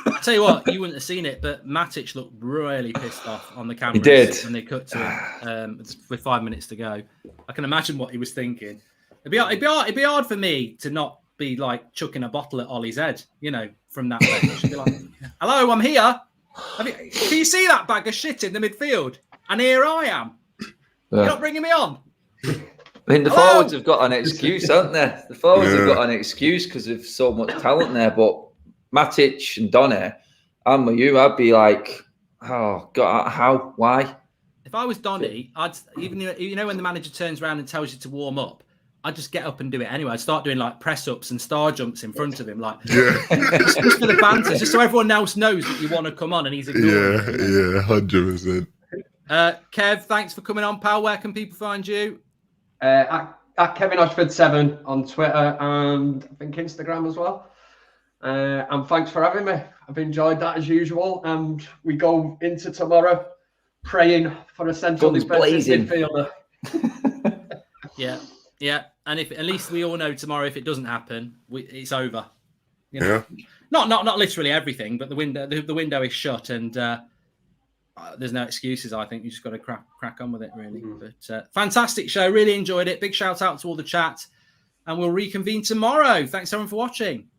I tell you what, you wouldn't have seen it, but Matic looked really pissed off on the camera. He did when they cut to him with 5 minutes to go. I can imagine what he was thinking. It'd be hard for me to not be like chucking a bottle at Ollie's head, from that bench. Be like, "Hello, I'm here. Can you see that bag of shit in the midfield? And here I am. You're not bringing me on." I mean, the forwards have got an excuse, haven't they? The forwards have got an excuse because of so much talent there, but Matic and Donny, I'm with you. I'd be like, oh God, how? Why? If I was Donny, I'd even when the manager turns around and tells you to warm up, I'd just get up and do it anyway. I'd start doing like press ups and star jumps in front of him, like just for the banter, just so everyone else knows that you want to come on and he's ignoring. 100%. Kev, thanks for coming on, pal. Where can people find you? At Kevin Oshford 7 on Twitter and I think Instagram as well. And thanks for having me. I've enjoyed that as usual. And we go into tomorrow praying for a central defensive midfielder. Yeah. And if at least we all know tomorrow, if it doesn't happen, it's over. Yeah. Not literally everything, but the window is shut, and there's no excuses. I think you just got to crack on with it, really. But fantastic show. Really enjoyed it. Big shout out to all the chat, and we'll reconvene tomorrow. Thanks everyone for watching.